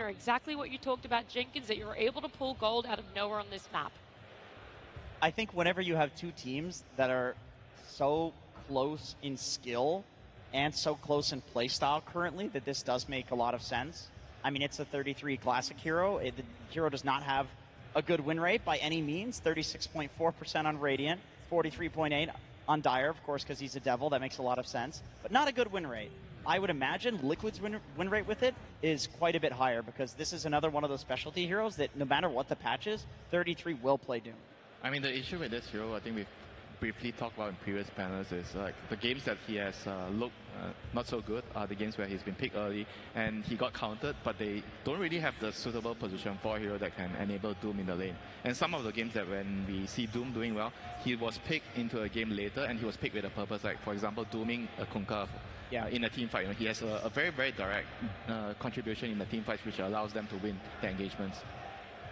here. Exactly what you talked about, Jenkins, that you're able to pull gold out of nowhere on this map. I think whenever you have two teams that are so close in skill and so close in playstyle currently, that this does make a lot of sense. I mean, it's a 33 classic hero. The hero does not have a good win rate by any means. 36.4% on Radiant, 43.8 on Dire, of course, because he's a devil. That makes a lot of sense. But not a good win rate. I would imagine Liquid's win rate with it is quite a bit higher, because this is another one of those specialty heroes that no matter what the patch is, 33 will play Doom. I mean, the issue with this hero, I think we've briefly talked about in previous panels, is like the games that he has looked not so good are the games where he's been picked early and he got countered, but they don't really have the suitable position for a hero that can enable Doom in the lane. And some of the games that when we see Doom doing well, he was picked into a game later and he was picked with a purpose, like for example, dooming a Kunkka in a team fight. You know, he has a very, very direct contribution in the team fights, which allows them to win the engagements.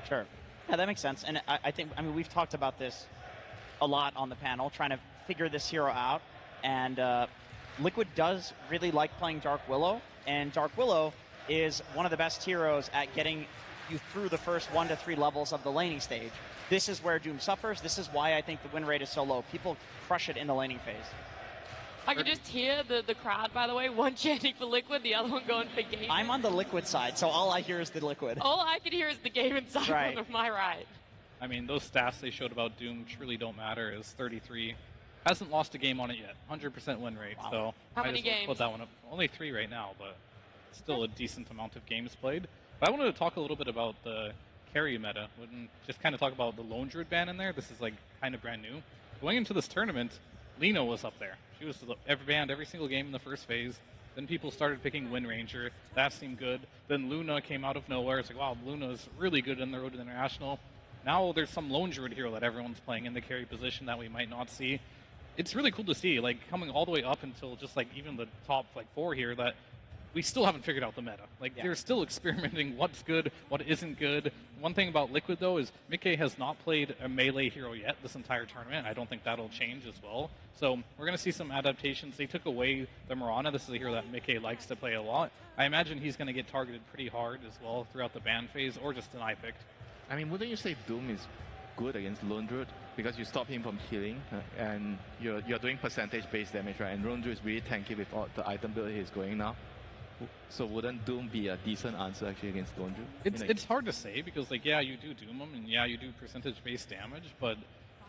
Sure. Yeah, that makes sense. And I think, I mean, we've talked about this a lot on the panel, trying to figure this hero out. And Liquid does really like playing Dark Willow. And Dark Willow is one of the best heroes at getting you through the first 1 to 3 levels of the laning stage. This is where Doom suffers. This is why I think the win rate is so low. People crush it in the laning phase. I can just hear the crowd, by the way, one chanting for Liquid, the other one going for Game. I'm on the Liquid side, so all I hear is the Liquid. All I can hear is the Game side right. on my right. I mean, those stats they showed about Doom truly don't matter. As 33 hasn't lost a game on it yet, 100% win rate. Wow. So How many games? Put that one up. Only 3 right now, but still a decent amount of games played. But I wanted to talk a little bit about the carry meta. Wouldn't just kind of talk about the Lone Druid ban in there. This is like kind of brand new. Going into this tournament, Lina was up there. She was banned every single game in the first phase. Then people started picking Wind Ranger. That seemed good. Then Luna came out of nowhere. It's like, wow, Luna's really good in the Road to the International. Now there's some Lone Druid hero that everyone's playing in the carry position that we might not see. It's really cool to see, like, coming all the way up until just, like, even the top, like, 4 here, that we still haven't figured out the meta. Like, they're still experimenting what's good, what isn't good. One thing about Liquid, though, is Mickey has not played a melee hero yet this entire tournament. I don't think that'll change as well. So we're going to see some adaptations. They took away the Mirana. This is a hero that Mickey likes to play a lot. I imagine he's going to get targeted pretty hard as well throughout the ban phase, or just an eye picked. I mean, wouldn't you say Doom is good against Lone Druid? Because you stop him from healing, and you're doing percentage-based damage, right? And Lone Druid is really tanky with all the item build he's going now. So wouldn't Doom be a decent answer actually against Lone Druid? It's hard to say, because, like, yeah, you do Doom him, and yeah, you do percentage-based damage, but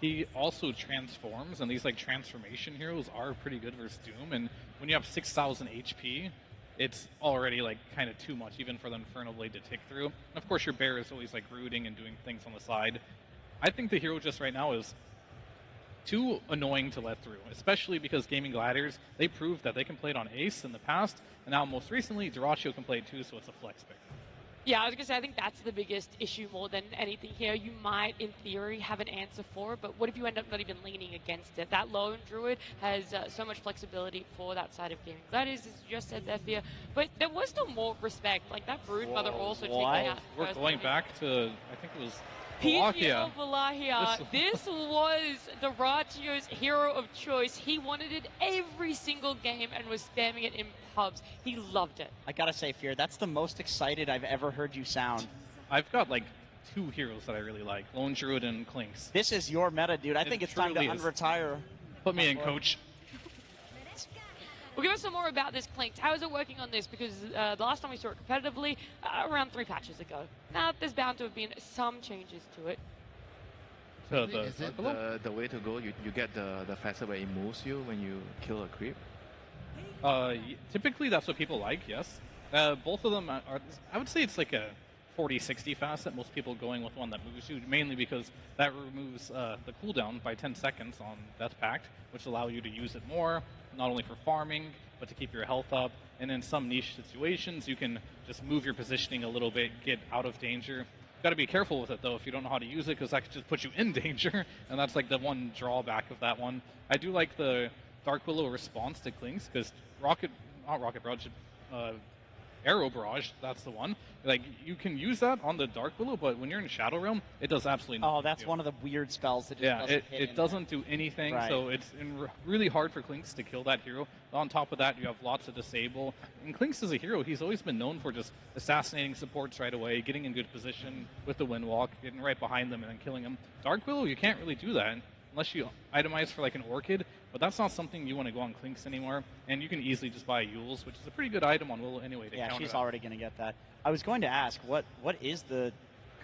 he also transforms, and these, like, transformation heroes are pretty good versus Doom, and when you have 6,000 HP, it's already, like, kind of too much, even for the Infernal Blade to tick through. And of course, your bear is always, like, rooting and doing things on the side. I think the hero just right now is too annoying to let through, especially because Gaming Gladiators, they proved that they can play it on Ace in the past, and now most recently, Dyrachyo can play it too, so it's a flex pick. Yeah, I was going to say, I think that's the biggest issue more than anything here. You might, in theory, have an answer for it, but what if you end up not even leaning against it? That Lone Druid has so much flexibility for that side of Gaming Gladiators, as you just said there, Fear. But there was still more respect. Like, that Broodmother also taking out... We're going back to, I think it was... PGL Valahia. This was Dyrachyo's hero of choice. He wanted it every single game and was spamming it in pubs. He loved it. I gotta say, Fear, that's the most excited I've ever heard you sound. I've got, like, 2 heroes that I really like, Lone Druid and Clinks. This is your meta, dude. I think it's time to unretire. Put me in, coach. We'll give us some more about this Clinks. How is it working on this? Because the last time we saw it competitively, around 3 patches ago. Now, there's bound to have been some changes to it. So is it the way to go? You get the facet where it moves you when you kill a creep? Typically, that's what people like, yes. Both of them are, I would say it's like a 40-60 facet. Most people going with one that moves you, mainly because that removes the cooldown by 10 seconds on Death Pact, which allow you to use it more, not only for farming, but to keep your health up. And in some niche situations, you can just move your positioning a little bit, get out of danger. Got to be careful with it, though, if you don't know how to use it, because that could just put you in danger, and that's like the one drawback of that one. I do like the Dark Willow response to Clinks, because Arrow Barrage, that's the one. Like, you can use that on the Dark Willow, but when you're in Shadow Realm, it does absolutely nothing. Oh, that's one of the weird spells that just Yeah, doesn't hit it doesn't do anything, Right. so it's really hard for Klinks to kill that hero. On top of that, you have lots of disable. And Klinks is a hero, he's always been known for just assassinating supports right away, getting in good position with the Windwalk, getting right behind them and then killing them. Dark Willow, you can't really do that unless you itemize for like an Orchid, but that's not something you want to go on Klinks anymore. And you can easily just buy Yules, which is a pretty good item on Willow anyway to Yeah, counter she's that. already going to get that. I was going to ask, what is the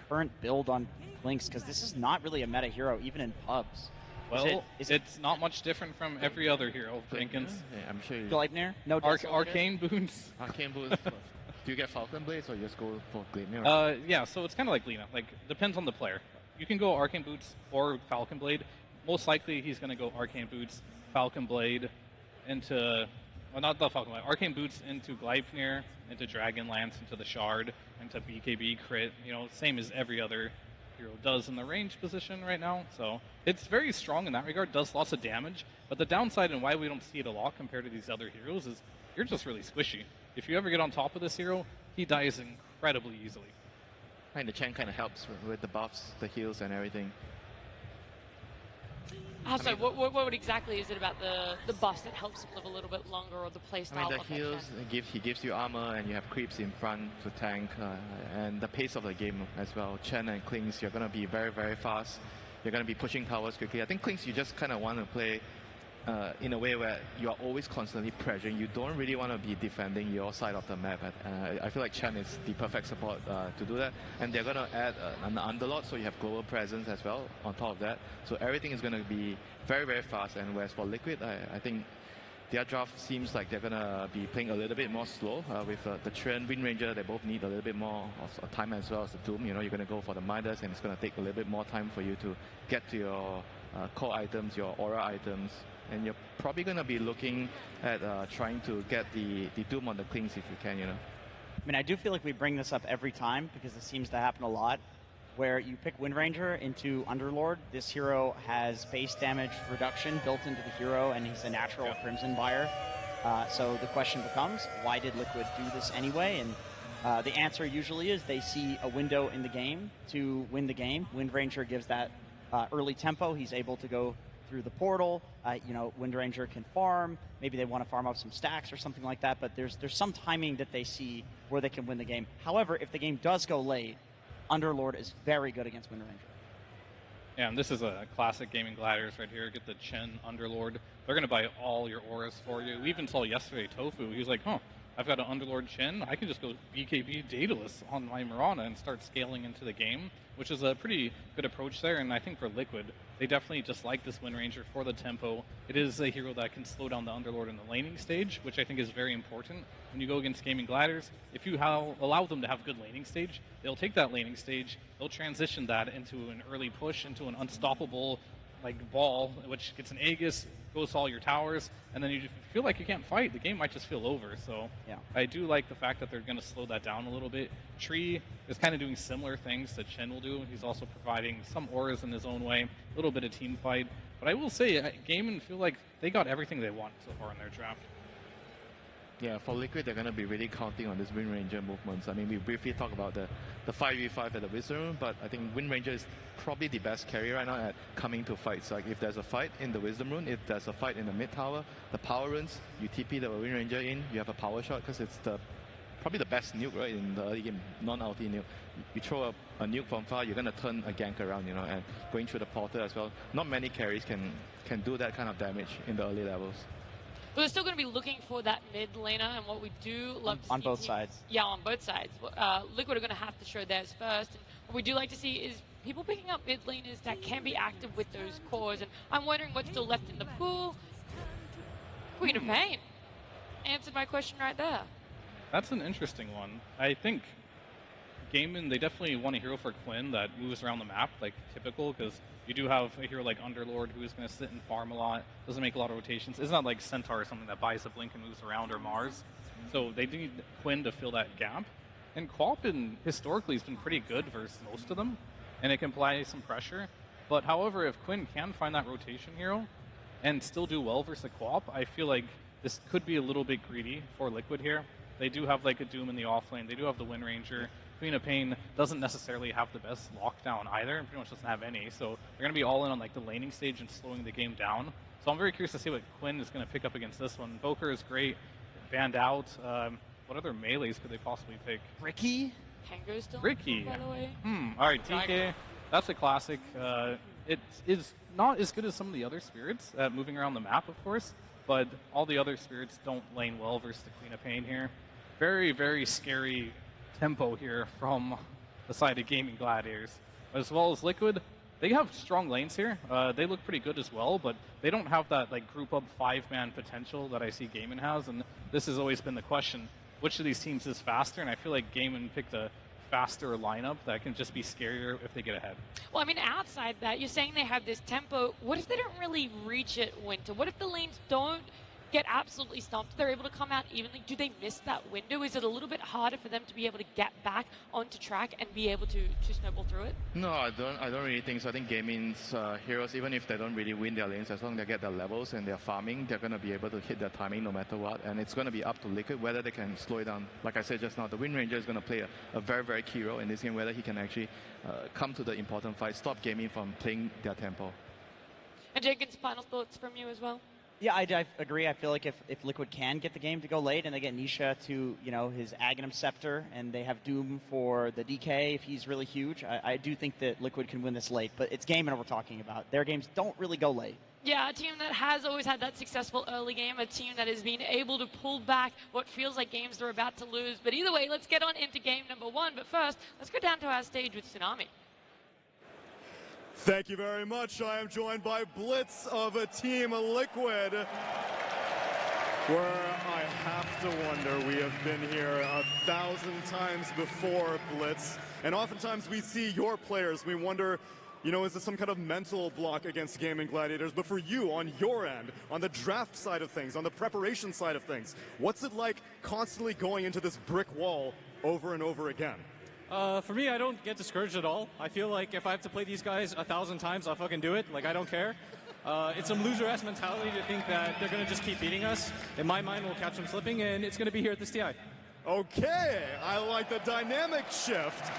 current build on Lynx? Because this is not really a meta hero, even in pubs. Well, is it it's not much different from every other hero, Jenkins. Yeah, I'm sure you Gleipnir? No Arcane Boots. Arcane Boots. Do you get Falcon Blades or just go for Gleipnir? Yeah, so it's kind of like Lina. Like, depends on the player. You can go Arcane Boots or Falcon Blade. Most likely, he's going to go Arcane Boots, Falcon Blade, into... Well, not the Falcon Blade. Arcane Boots into Gleipnir, into Dragonlance, into the Shard, into BKB Crit. You know, same as every other hero does in the range position right now. So it's very strong in that regard, does lots of damage. But the downside and why we don't see it a lot compared to these other heroes is you're just really squishy. If you ever get on top of this hero, he dies incredibly easily. And the Chen kind of helps with the buffs, the heals, and everything. So what exactly is it about the buffs that helps him live a little bit longer, or the playstyle? I mean, the of that heals, Chen? he gives you armor, and you have creeps in front to tank, and the pace of the game as well. Chen and Klinks, you're going to be very, very fast. You're going to be pushing towers quickly. I think Klinks, you just kind of want to play in a way where you are always constantly pressuring. You don't really want to be defending your side of the map. I feel like Chen is the perfect support to do that. And they're going to add an Underlord, so you have global presence as well on top of that. So everything is going to be very, very fast. And whereas for Liquid, I think their draft seems like they're going to be playing a little bit more slow with the Tren, Wind Ranger. They both need a little bit more of time as well as the Doom. You know, you're going to go for the Midas, and it's going to take a little bit more time for you to get to your core items, your aura items. And you're probably going to be looking at trying to get the Doom on the Klinks if you can, you know. I mean, I do feel like we bring this up every time because it seems to happen a lot, where you pick Wind Ranger into Underlord. This hero has base damage reduction built into the hero, and he's a natural Crimson buyer. So the question becomes, why did Liquid do this anyway? And the answer usually is they see a window in the game to win the game. Wind Ranger gives that early tempo. He's able to go through the portal. You know, Wind Ranger can farm. Maybe they want to farm up some stacks or something like that, but there's some timing that they see where they can win the game. However, if the game does go late, Underlord is very good against Wind Ranger. Yeah, and this is a classic Gaming Gladiators right here. Get the Chen Underlord. They're going to buy all your auras for you. We even saw yesterday Tofu. He was like, I've got an Underlord Chen. I can just go BKB Daedalus on my Mirana and start scaling into the game, which is a pretty good approach there. And I think for Liquid, they definitely just like this Wind Ranger for the tempo. It is a hero that can slow down the Underlord in the laning stage, which I think is very important. When you go against Gaming Gladiators, if you allow them to have good laning stage, they'll take that laning stage, they'll transition that into an early push, into an unstoppable ball, which gets an Aegis, goes to all your towers, and then you feel like you can't fight. The game might just feel over. So yeah. I do like the fact that they're going to slow that down a little bit. Tree is kind of doing similar things that Chen will do. He's also providing some auras in his own way, a little bit of team fight. But I will say, Gaimin feel like they got everything they want so far in their draft. Yeah, for Liquid, they're going to be really counting on this Wind Ranger movements. I mean, we briefly talked about the 5v5 at the Wisdom Room, but I think Wind Ranger is probably the best carry right now at coming to fights. Like, if there's a fight in the Wisdom Room, if there's a fight in the mid tower, the power runs, you TP the Wind Ranger in, you have a power shot, because it's probably the best nuke, right, in the early game, non-ulti nuke. You throw a nuke from far, you're going to turn a gank around, you know, and going through the portal as well. Not many carries can do that kind of damage in the early levels. But they're still going to be looking for that mid laner, and what we do love to see on both sides. Yeah, on both sides. Liquid are going to have to show theirs first. And what we do like to see is people picking up mid laners that can be active with those cores. And I'm wondering what's still left in the pool. Queen of Pain answered my question right there. That's an interesting one. I think Gaimin, they definitely want a hero for Quinn that moves around the map, like typical, because you do have a hero like Underlord who is going to sit and farm a lot, doesn't make a lot of rotations. It's not like Centaur or something that buys a blink and moves around, or Mars. So they need Quinn to fill that gap. And Quapin historically has been pretty good versus most of them, and it can apply some pressure. But however, if Quinn can find that rotation hero and still do well versus Quap, I feel like this could be a little bit greedy for Liquid here. They do have like a Doom in the offlane. They do have the Wind Ranger. Queen of Pain doesn't necessarily have the best lockdown either, and pretty much doesn't have any. So they're going to be all in on like the laning stage and slowing the game down. So I'm very curious to see what Quinn is going to pick up against this one. Boker is great, banned out. What other melees could they possibly pick? Ricky? Tango still, Ricky. by the way. All right, TK. That's a classic. It is not as good as some of the other spirits at moving around the map, of course, but all the other spirits don't lane well versus the Queen of Pain here. Very, very scary tempo here from the side of Gaming Gladiators. As well as Liquid, they have strong lanes here. They look pretty good as well, but they don't have that like group up 5-man potential that I see Gaimin has, and this has always been the question. Which of these teams is faster? And I feel like Gaimin picked a faster lineup that can just be scarier if they get ahead. Well, I mean, outside that, you're saying they have this tempo. What if they don't really reach it, Winter? What if the lanes don't get absolutely stumped? They're able to come out evenly. Do they miss that window? Is it a little bit harder for them to be able to get back onto track and be able to snowball through it? No, I don't really think so. I think Gaming's heroes, even if they don't really win their lanes, as long as they get their levels and they're farming, they're going to be able to hit their timing no matter what. And it's going to be up to Liquid whether they can slow it down. Like I said just now, the Wind Ranger is going to play a very, very key role in this game, whether he can actually come to the important fight, stop Gaming from playing their tempo. And Jenkins, final thoughts from you as well? Yeah, I agree. I feel like if Liquid can get the game to go late and they get Nisha to, his Aghanim Scepter and they have Doom for the DK if he's really huge, I do think that Liquid can win this late. But it's Gaimin we're talking about. Their games don't really go late. Yeah, a team that has always had that successful early game, a team that has been able to pull back what feels like games they're about to lose. But either way, let's get on into game number 1. But first, let's go down to our stage with Tsunami. Thank you very much. I am joined by Blitz of a Team Liquid, where I have to wonder, we have been here 1,000 times before, Blitz, and oftentimes we see your players, we wonder, is this some kind of mental block against Gaming Gladiators? But for you, on your end, on the draft side of things, on the preparation side of things, what's it like constantly going into this brick wall over and over again? For me, I don't get discouraged at all. I feel like if I have to play these guys 1,000 times, I'll fucking do it. Like, I don't care. It's some loser-ass mentality to think that they're going to just keep beating us. In my mind, we'll catch them slipping, and it's going to be here at this TI. Okay, I like the dynamic shift.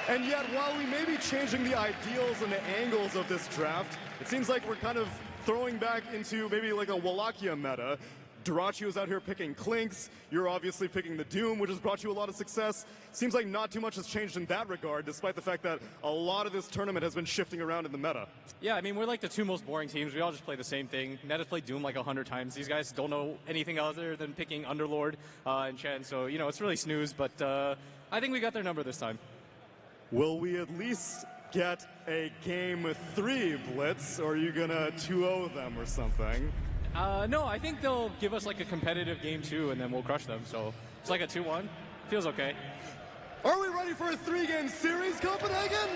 And yet, while we may be changing the ideals and the angles of this draft, it seems like we're kind of throwing back into maybe like a Wallachia meta. Durachio's out here picking Clinks. You're obviously picking the Doom, which has brought you a lot of success. Seems like not too much has changed in that regard, despite the fact that a lot of this tournament has been shifting around in the meta. Yeah, I mean, we're like the two most boring teams. We all just play the same thing. Ned has played Doom like 100 times. These guys don't know anything other than picking Underlord and Chen. So, it's really snooze, but I think we got their number this time. Will we at least get a Game 3, Blitz, or are you going to 2-0 them or something? No, I think they'll give us like a competitive game 2, and then we'll crush them. So it's like a 2-1. Feels okay. Are we ready for a 3-game series, Copenhagen?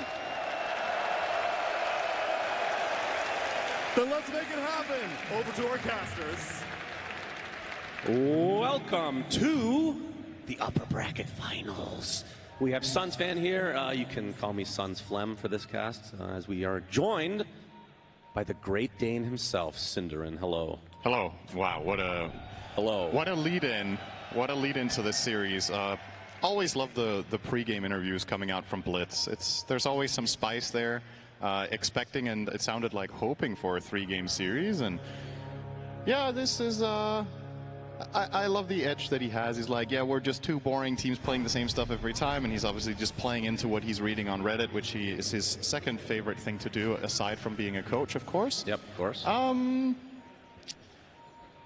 Then let's make it happen. Over to our casters. Welcome to the upper bracket finals. We have Suns fan here. You can call me Suns Phlegm for this cast, as we are joined by the Great Dane himself, Cinderin. Hello. Hello. Wow, what a lead-in. What a lead-in to this series. Always love the pre-game interviews coming out from Blitz. There's always some spice there. Expecting, and it sounded like hoping for a 3-game series. And yeah, this is... I love the edge that he has. He's like, yeah, we're just two boring teams playing the same stuff every time, and he's obviously just playing into what he's reading on Reddit, which is his second favorite thing to do, aside from being a coach, of course. Yep, of course.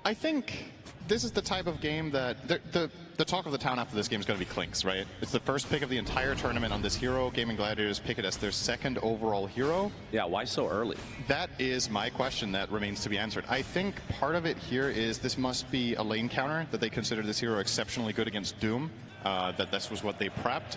I think this is the type of game that the talk of the town after this game is going to be Clinks, right? It's the first pick of the entire tournament on this hero. Gaming Gladiators pick it as their second overall hero. Yeah, why so early? That is my question that remains to be answered. I think part of it here is this must be a lane counter, that they consider this hero exceptionally good against Doom, that this was what they prepped.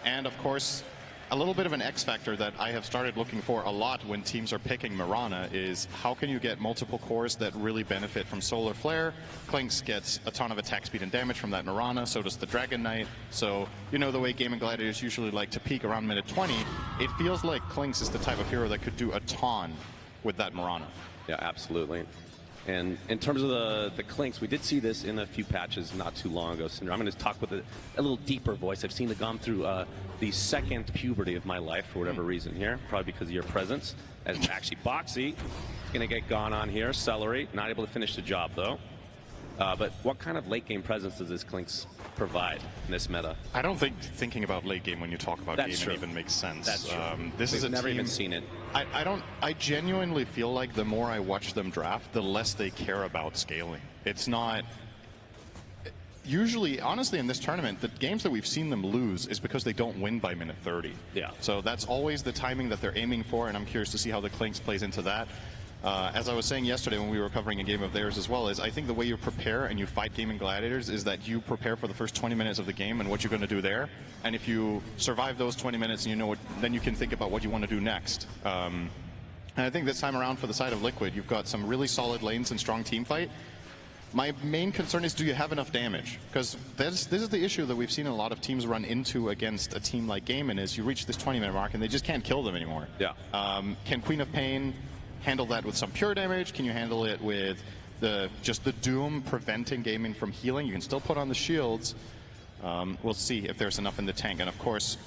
And of course, a little bit of an X factor that I have started looking for a lot when teams are picking Mirana is how can you get multiple cores that really benefit from Solar Flare. Clinks gets a ton of attack speed and damage from that Mirana, so does the Dragon Knight. So, the way Gaming Gladiators usually like to peak around minute 20, it feels like Clinks is the type of hero that could do a ton with that Mirana. Yeah, absolutely. And in terms of the clinks, we did see this in a few patches not too long ago. Cinder, I'm going to talk with a little deeper voice. I've seen it gone through the second puberty of my life for whatever reason here, probably because of your presence. As actually Boxy is going to get gone on here. Celery, not able to finish the job though. But what kind of late game presence does this Clinks provide in this meta? I don't think thinking about late game when you talk about That's game true. even makes sense. That's true. This is a never team, even seen it. I genuinely feel like the more I watch them draft, the less they care about scaling. It's not. Usually, honestly, in this tournament, the games that we've seen them lose is because they don't win by minute 30. Yeah. So that's always the timing that they're aiming for, and I'm curious to see how the Clinks plays into that. As I was saying yesterday when we were covering a game of theirs as well, is I think the way you prepare and you fight gaming gladiators is that you prepare for the first 20 minutes of the game and what you're going to do there. And if you survive those 20 minutes and you know what, then you can think about what you want to do next. And I think this time around for the side of Liquid, you've got some really solid lanes and strong team fight. My main concern is, do you have enough damage? Because this is the issue that we've seen a lot of teams run into against a team like Gaimin, is you reach this 20-minute mark and they just can't kill them anymore. Yeah. Can Queen of Pain handle that with some pure damage? Can you handle it with just the Doom preventing Gaimin from healing? You can still put on the shields. We'll see if there's enough in the tank. And of course,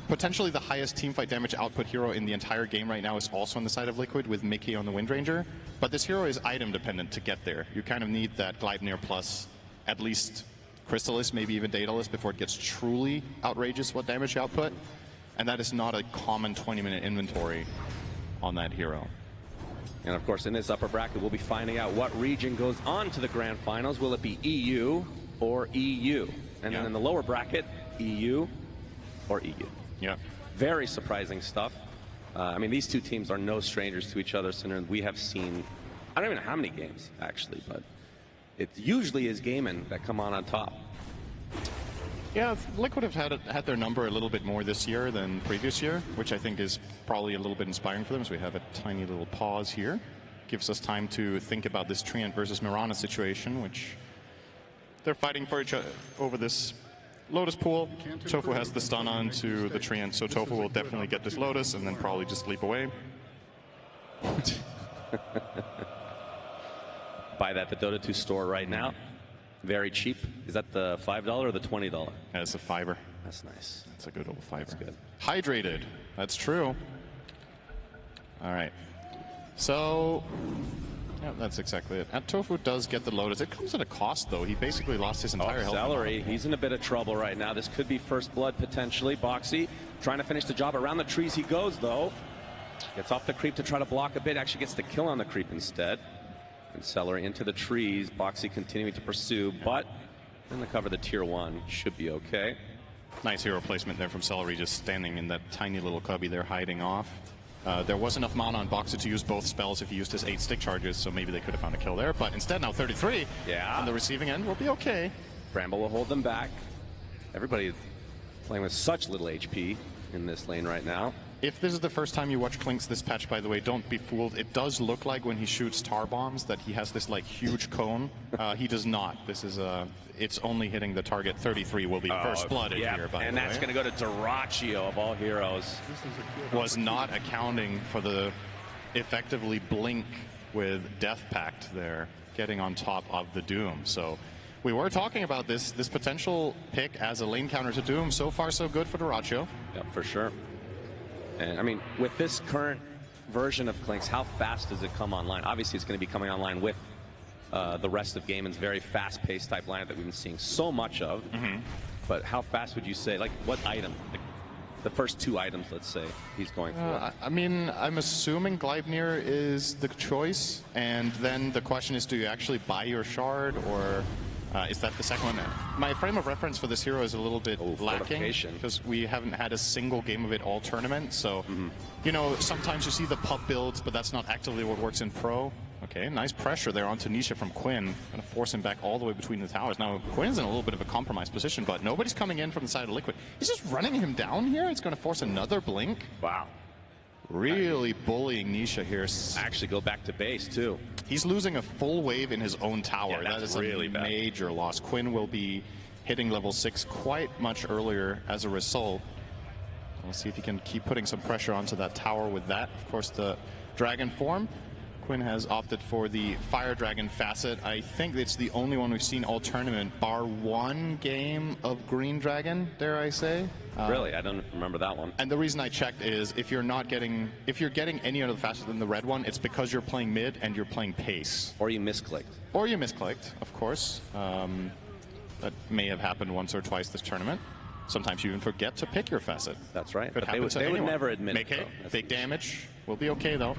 potentially the highest teamfight damage output hero in the entire game right now is also on the side of Liquid with Mickey on the Windranger. But this hero is item dependent to get there. You kind of need that Gleipnir plus at least Crystallis, maybe even Daedalus before it gets truly outrageous what damage output. And that is not a common 20-minute inventory on that hero. And of course, in this upper bracket, we'll be finding out what region goes on to the grand finals. Will it be EU or EU? And then in the lower bracket, EU or EU. Yeah. Very surprising stuff. I mean, these two teams are no strangers to each other. Cinder, we have seen, I don't even know how many games, actually, but it usually is Gaimin that come on top. Yeah, Liquid have had their number a little bit more this year than previous year, which I think is probably a little bit inspiring for them. So we have a tiny little pause here. Gives us time to think about this Treant versus Mirana situation, which they're fighting for each other over this Lotus pool. Tofu has the stun on to the Treant, so Tofu will definitely get this Lotus and then probably just leap away. Buy that at the Dota 2 store right now. Very cheap. Is that the $5 or the $20? That's a $5. That's nice. That's a good old $5. That's good. Hydrated. That's true. All right. So, yeah, that's exactly it. And Tofu does get the Lotus. It comes at a cost, though. He basically lost his entire health. Celery. He's in a bit of trouble right now. This could be first blood, potentially. Boxy trying to finish the job. Around the trees he goes, though. Gets off the creep to try to block a bit. Actually gets the kill on the creep instead. And Celery into the trees. Boxy continuing to pursue, but in the cover, the tier 1 should be okay. Nice hero placement there from Celery, just standing in that tiny little cubby there, hiding off. There was enough mana on Boxer to use both spells if he used his 8 stick charges, so maybe they could have found a kill there. But instead, now 33 on the receiving end will be okay. Bramble will hold them back. Everybody playing with such little HP in this lane right now. If this is the first time you watch Clinks this patch, by the way, don't be fooled. It does look like when he shoots tar bombs that he has this like huge cone. He does not. This is it's only hitting the target. 33 will be first blooded here, by the way. And that's going to go to Duraccio of all heroes. Was not accounting for the effectively blink with Death Pact there, getting on top of the Doom. So we were talking about this potential pick as a lane counter to Doom. So far, so good for Duraccio. Yeah, for sure. And I mean, with this current version of Clinks, how fast does it come online? Obviously, it's going to be coming online with the rest of Gaimin's very fast-paced type lineup that we've been seeing so much of. But how fast would you say, like, what item? Like, the first 2 items, let's say, he's going for. I mean, I'm assuming Gleipnir is the choice, and then the question is, do you actually buy your shard, or is that the second one? My frame of reference for this hero is a little bit lacking because we haven't had a single game of it all tournament. So, you know, sometimes you see the pub builds, but that's not actively what works in pro. Okay, nice pressure there onto Nisha from Quinn. Going to force him back all the way between the towers. Now, Quinn's in a little bit of a compromised position, but nobody's coming in from the side of Liquid. He's just running him down here. It's going to force another blink. Wow. Really bullying Nisha here. Actually go back to base, too. He's losing a full wave in his own tower. Yeah, that is really a bad. major loss. Quinn will be hitting level 6 quite much earlier as a result. We'll see if he can keep putting some pressure onto that tower with that. Of course, the dragon form. Quinn has opted for the Fire Dragon facet. I think it's the only one we've seen all tournament, bar one game of Green Dragon, dare I say. Really? I don't remember that one. And the reason I checked is if you're getting any other facet than the red one, it's because you're playing mid and you're playing pace. Or you misclicked. Or you misclicked, of course. That may have happened once or twice this tournament. Sometimes you even forget to pick your facet. That's right. But they would never admit it. Mickey, big damage. We'll be okay, though.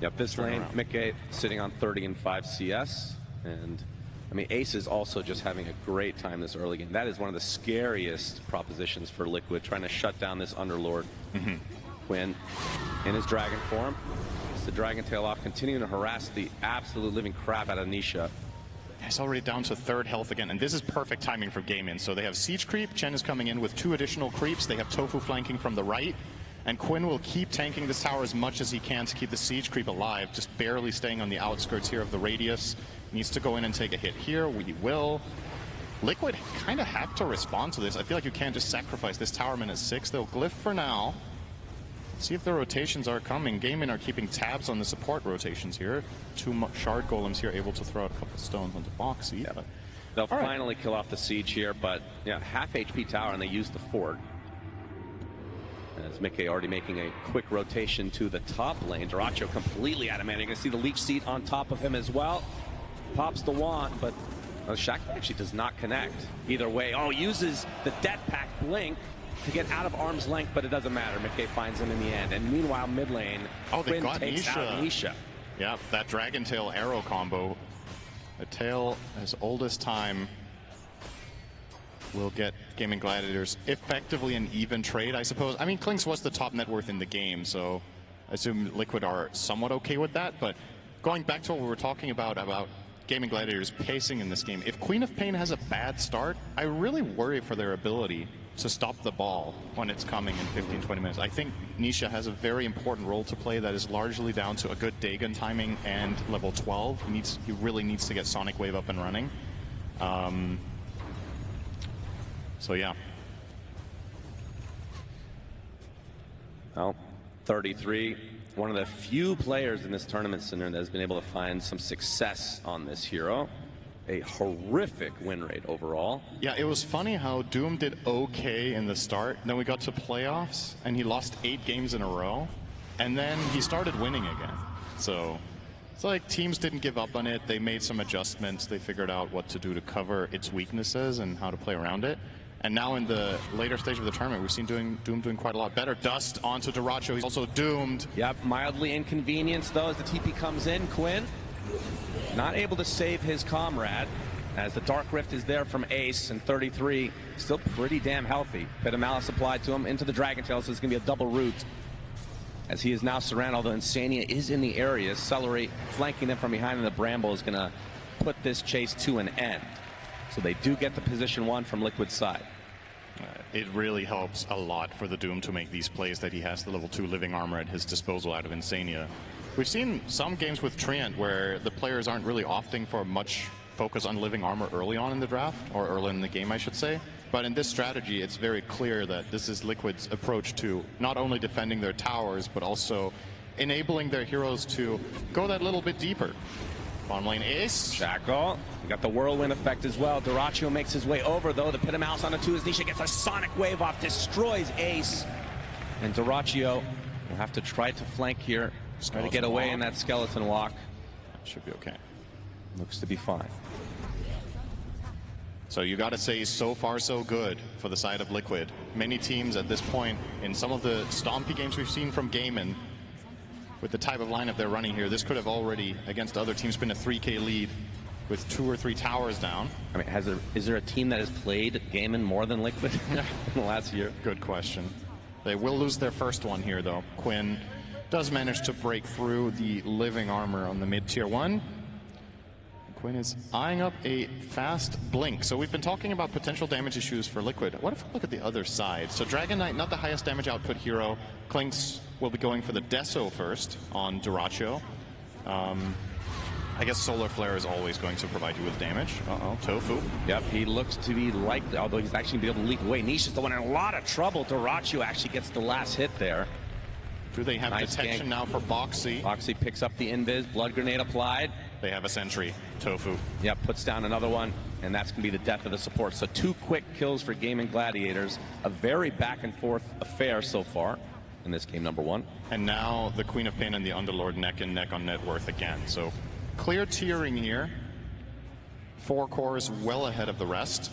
Yep, this lane, Mickey sitting on 30 and 5 CS. And, I mean, Ace is also just having a great time this early game. That is one of the scariest propositions for Liquid, trying to shut down this Underlord. Quinn in his Dragon form. It's the Dragon Tail off, continuing to harass the absolute living crap out of Nisha. He's already down to 3rd health again, and this is perfect timing for Game-In. So they have Siege Creep, Chen is coming in with 2 additional creeps, they have Tofu flanking from the right, and Quinn will keep tanking this tower as much as he can to keep the Siege Creep alive, just barely staying on the outskirts here of the radius. Needs to go in and take a hit here, we will. Liquid kind of have to respond to this. I feel like you can't just sacrifice this tower man at 6. They'll glyph for now. See if the rotations are coming. Game-In are keeping tabs on the support rotations here. 2 shard golems here able to throw out a couple stones onto Boxy. Yeah. They'll finally kill off the siege here, but yeah, half HP tower, and they use the fort. As Mickey already making a quick rotation to the top lane. Dyrachyo completely out of mana. You're going to see the leech seed on top of him as well. Pops the wand, but Shaq actually does not connect. Either way, uses the Death Pact blink to get out of arm's length, but it doesn't matter. Mickey finds him in the end. And meanwhile, mid lane, they got takes Nisha. out Nisha. Yeah, that Dragon Tail arrow combo. A tail as old as time will get Gaming Gladiators effectively an even trade, I suppose. I mean, Klinks was the top net worth in the game, so I assume Liquid are somewhat okay with that. But going back to what we were talking about Gaming Gladiators pacing in this game, if Queen of Pain has a bad start, I really worry for their ability to stop the ball when it's coming in 15-20 minutes. I think Nisha has a very important role to play that is largely down to a good Dagon timing and level 12. He really needs to get Sonic Wave up and running. So yeah. Well, 33. One of the few players in this tournament center that has been able to find some success on this hero. A horrific win rate overall. Yeah, it was funny how Doom did okay in the start. Then we got to playoffs, and he lost 8 games in a row. And then he started winning again. So it's like teams didn't give up on it. They made some adjustments. They figured out what to do to cover its weaknesses and how to play around it. And now in the later stage of the tournament, we've seen Doom doing quite a lot better. Dust onto Dyrachyo. He's also doomed. Yep, mildly inconvenienced, though, as the TP comes in. Quinn not able to save his comrade, as the Dark Rift is there from Ace, and 33 still pretty damn healthy. Bit of Malice applied to him into the Dragon Tail, so it's going to be a double root. As he is now surrounded, although Insania is in the area. Celery flanking them from behind, and the Bramble is going to put this chase to an end. So they do get the position 1 from Liquid's side. It really helps a lot for the Doom to make these plays that he has the level 2 living armor at his disposal out of Insania. We've seen some games with Treant where the players aren't really opting for much focus on living armor early on in the draft, or early in the game, I should say. But in this strategy, it's very clear that this is Liquid's approach to not only defending their towers, but also enabling their heroes to go that little bit deeper. Bottom lane Ace. Shackle. You got the whirlwind effect as well. Dyrachyo makes his way over, though. The Pit of Malice on the 2 as Nisha gets a Sonic Wave off, destroys Ace. And Dyrachyo will have to try to flank here. Try to get away in that skeleton walk. Should be okay. Looks to be fine. So you got to say, so far so good for the side of Liquid. Many teams at this point, in some of the stompy games we've seen from Gaming, with the type of lineup they're running here, this could have already, against other teams, been a 3K lead with 2 or 3 towers down. I mean, is there a team that has played Gaming more than Liquid in the last year? Good question. They will lose their first one here, though. Quinn does manage to break through the living armor on the mid-tier 1. Quinn is eyeing up a fast blink. So we've been talking about potential damage issues for Liquid. What if we look at the other side? So Dragon Knight, not the highest damage output hero. Klinks will be going for the Deso first on Dyrachyo. I guess Solar Flare is always going to provide you with damage. Tofu. Yep, he looks to be likely, although he's actually going to be able to leak away. Nisha's the one in a lot of trouble. Dyrachyo actually gets the last hit there. Do they have Nice detection gank. now for Boxy? Boxy picks up the invis, blood grenade applied. They have a sentry, Tofu. Yep, puts down another one, and that's going to be the death of the support. So 2 quick kills for Gaming Gladiators. A very back and forth affair so far in this game number 1. And now the Queen of Pain and the Underlord neck and neck on net worth again. So clear tiering here. 4 cores well ahead of the rest.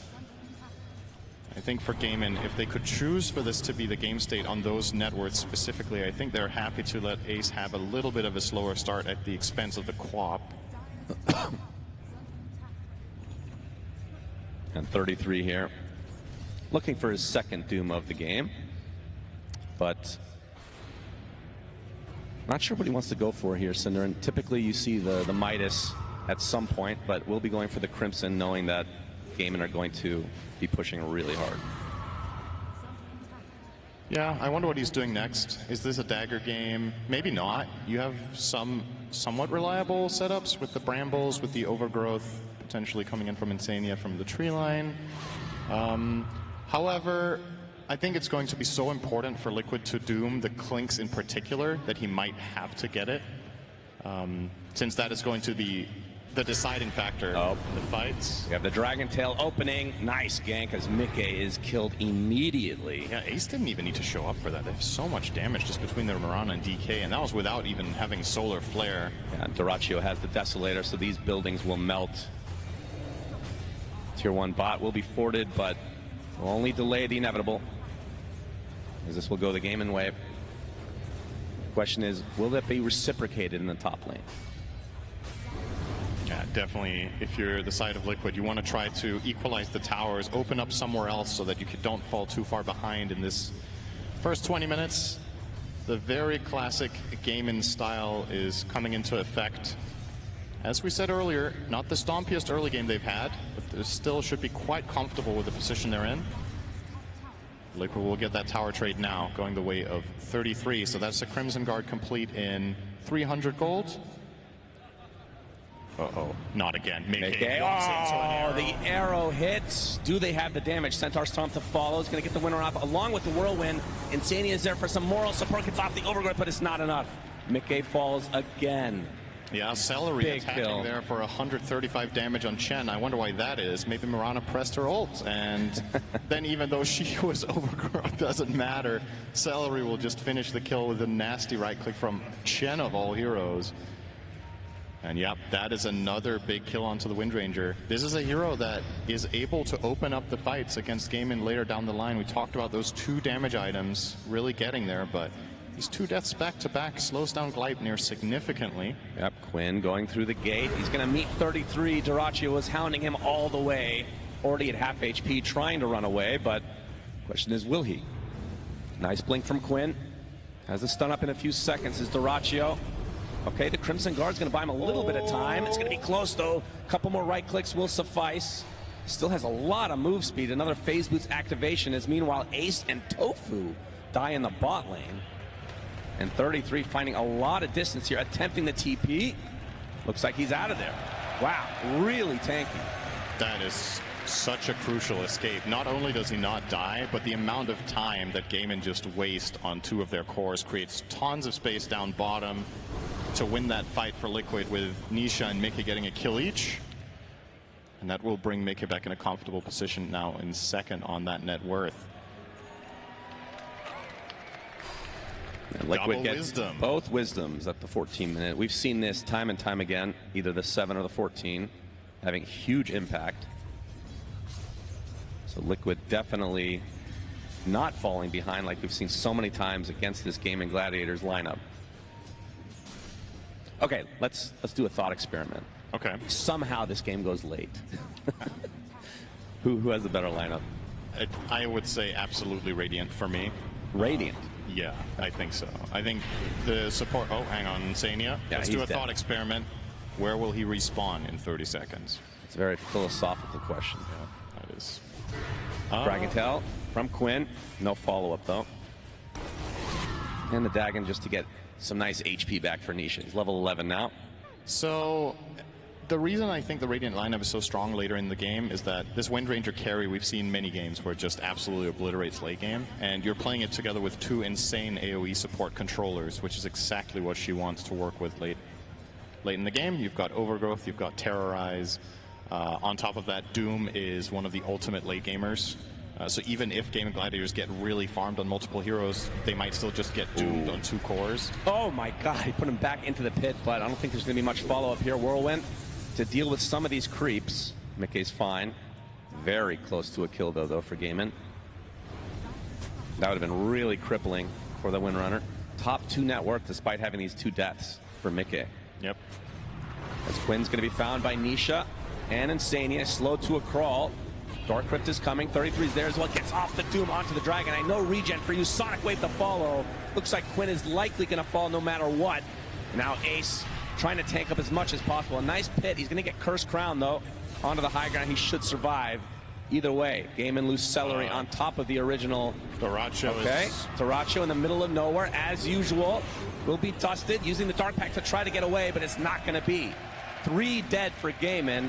I think for Gaimin, if they could choose for this to be the game state on those net worths specifically, I think they're happy to let Ace have a little bit of a slower start at the expense of the Quap. And 33 here. Looking for his second Doom of the game. But not sure what he wants to go for here, Cinder. And typically you see the Midas at some point, but we'll be going for the Crimson, knowing that Gaimin are going to be pushing really hard. Yeah, I wonder what he's doing next. Is this a dagger game? Maybe not. You have some somewhat reliable setups with the Brambles, with the Overgrowth potentially coming in from Insania from the tree line. However, I think it's going to be so important for Liquid to doom the Clinks in particular that he might have to get it. Since that is going to be the deciding factor in the fights. We have the Dragon Tail opening. Nice gank as Mickey is killed immediately. Yeah, Ace didn't even need to show up for that. They have so much damage just between their Mirana and DK, and that was without even having Solar Flare. Yeah, Duraccio has the Desolator, so these buildings will melt. Tier 1 bot will be forted, but will only delay the inevitable, as this will go the Gaimin way. Question is, will that be reciprocated in the top lane? Yeah, definitely. If you're the side of Liquid, you want to try to equalize the towers, open up somewhere else so that you don't fall too far behind in this first 20 minutes. The very classic Gaimin style is coming into effect. As we said earlier, not the stompiest early game they've had, but they still should be quite comfortable with the position they're in. Liquid will get that tower trade now, going the way of 33. So that's a Crimson Guard complete in 300 gold. Uh-oh, not again. Mickey. Oh, the arrow hits. Do they have the damage? Centaur Stomp to follow. Is going to get the winner off along with the Whirlwind. Insania is there for some moral support. Gets off the Overgrowth, but it's not enough. Mickey falls again. Yeah, Celery Big attacking kill there for 135 damage on Chen. I wonder why that is. Maybe Mirana pressed her ult, and then even though she was Overgrown, doesn't matter. Celery will just finish the kill with a nasty right click from Chen of all heroes. And yep, that is another big kill onto the Windranger. This is a hero that is able to open up the fights against Gaimin later down the line. We talked about those 2 damage items really getting there, but these 2 deaths back-to-back slows down Gleipnir significantly. Yep, Quinn going through the gate. He's going to meet 33. Duraccio was hounding him all the way. Already at half HP, trying to run away, but question is, will he? Nice blink from Quinn. Has the stun up in a few seconds is Duraccio. Okay, the Crimson Guard's going to buy him a little bit of time. It's going to be close, though. A couple more right clicks will suffice. Still has a lot of move speed. Another Phase Boots activation as meanwhile Ace and Tofu die in the bot lane. And 33 finding a lot of distance here, attempting the TP. Looks like he's out of there. Wow, really tanky. That is such a crucial escape. Not only does he not die, but the amount of time that Gaimin just waste on 2 of their cores creates tons of space down bottom to win that fight for Liquid, with Nisha and Mickey getting a kill each. And that will bring Mickey back in a comfortable position now in second on that net worth. And Liquid gets wisdom. Both wisdoms at the 14-minute. We've seen this time and time again, either the 7 or the 14, having huge impact. So Liquid definitely not falling behind like we've seen so many times against this Gaming Gladiators lineup. Okay, let's do a thought experiment. Okay. Somehow this game goes late. Who has the better lineup? I would say absolutely Radiant for me. Radiant? Yeah, I think so. I think the support... Oh, hang on, Insania. Yeah, let's do a thought experiment. Where will he respawn in 30 seconds? It's a very philosophical question. Yeah, that is. Dragon Tail from Quinn. No follow-up, though. And the Dagon just to get some nice HP back for Nisha. He's level 11 now. So the reason I think the Radiant lineup is so strong later in the game is that this Wind Ranger carry, we've seen many games where it just absolutely obliterates late game, and you're playing it together with two insane AoE support controllers, which is exactly what she wants to work with late in the game. You've got Overgrowth, you've got Terrorize. On top of that, Doom is one of the ultimate late gamers. So even if Game and Gladiators get really farmed on multiple heroes, they might still just get doomed on 2 cores. Oh my god, he put him back into the pit, but I don't think there's going to be much follow-up here. Whirlwind to deal with some of these creeps. Mickey's fine. Very close to a kill, though for Gaiman. That would have been really crippling for the Windrunner. Top 2 net worth despite having these 2 deaths for Mickey. Yep. As Quinn's going to be found by Nisha and Insania, slowed to a crawl. Dark Crypt is coming. 33's there as well. Gets off the Doom onto the Dragon. I know regen for you. Sonic Wave to follow. Looks like Quinn is likely going to fall no matter what. Now Ace trying to tank up as much as possible. A nice pit. He's going to get Curse Crown, though, onto the high ground. He should survive. Either way, Gaiman loose Celery on top of the original. Daracho is... Daracho in the middle of nowhere, as usual. Will be dusted, using the Dark Pact to try to get away, but it's not going to be. 3 dead for Gaiman,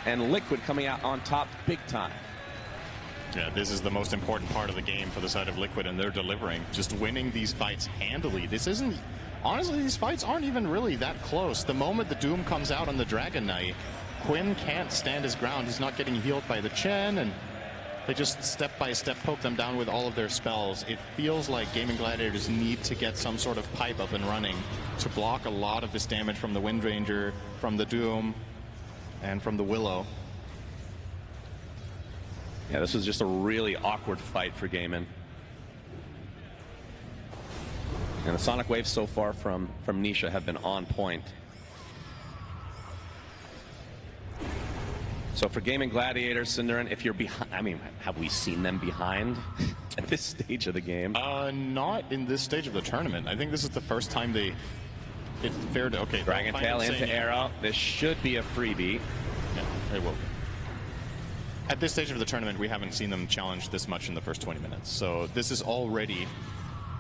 and Liquid coming out on top big time. Yeah, this is the most important part of the game for the side of Liquid, and they're delivering. Just winning these fights handily. This isn't... Honestly, these fights aren't even really that close. The moment the Doom comes out on the Dragon Knight, Quinn can't stand his ground. He's not getting healed by the Chen, and they just step by step poke them down with all of their spells. It feels like Game and Gladiators need to get some sort of pipe up and running to block a lot of this damage from the Wind Ranger, from the Doom, and from the Willow. Yeah, this was just a really awkward fight for Gaiman. And the Sonic Waves so far from Nisha have been on point. So for Game and Gladiators, Cinderin, if you're behind, I mean, have we seen them behind at this stage of the game? Not in this stage of the tournament. I think this is the first time they... It's fair to... Okay, Dragon Tail into Arrow. This should be a freebie. Yeah, it will. At this stage of the tournament, we haven't seen them challenge this much in the first 20 minutes. So this is already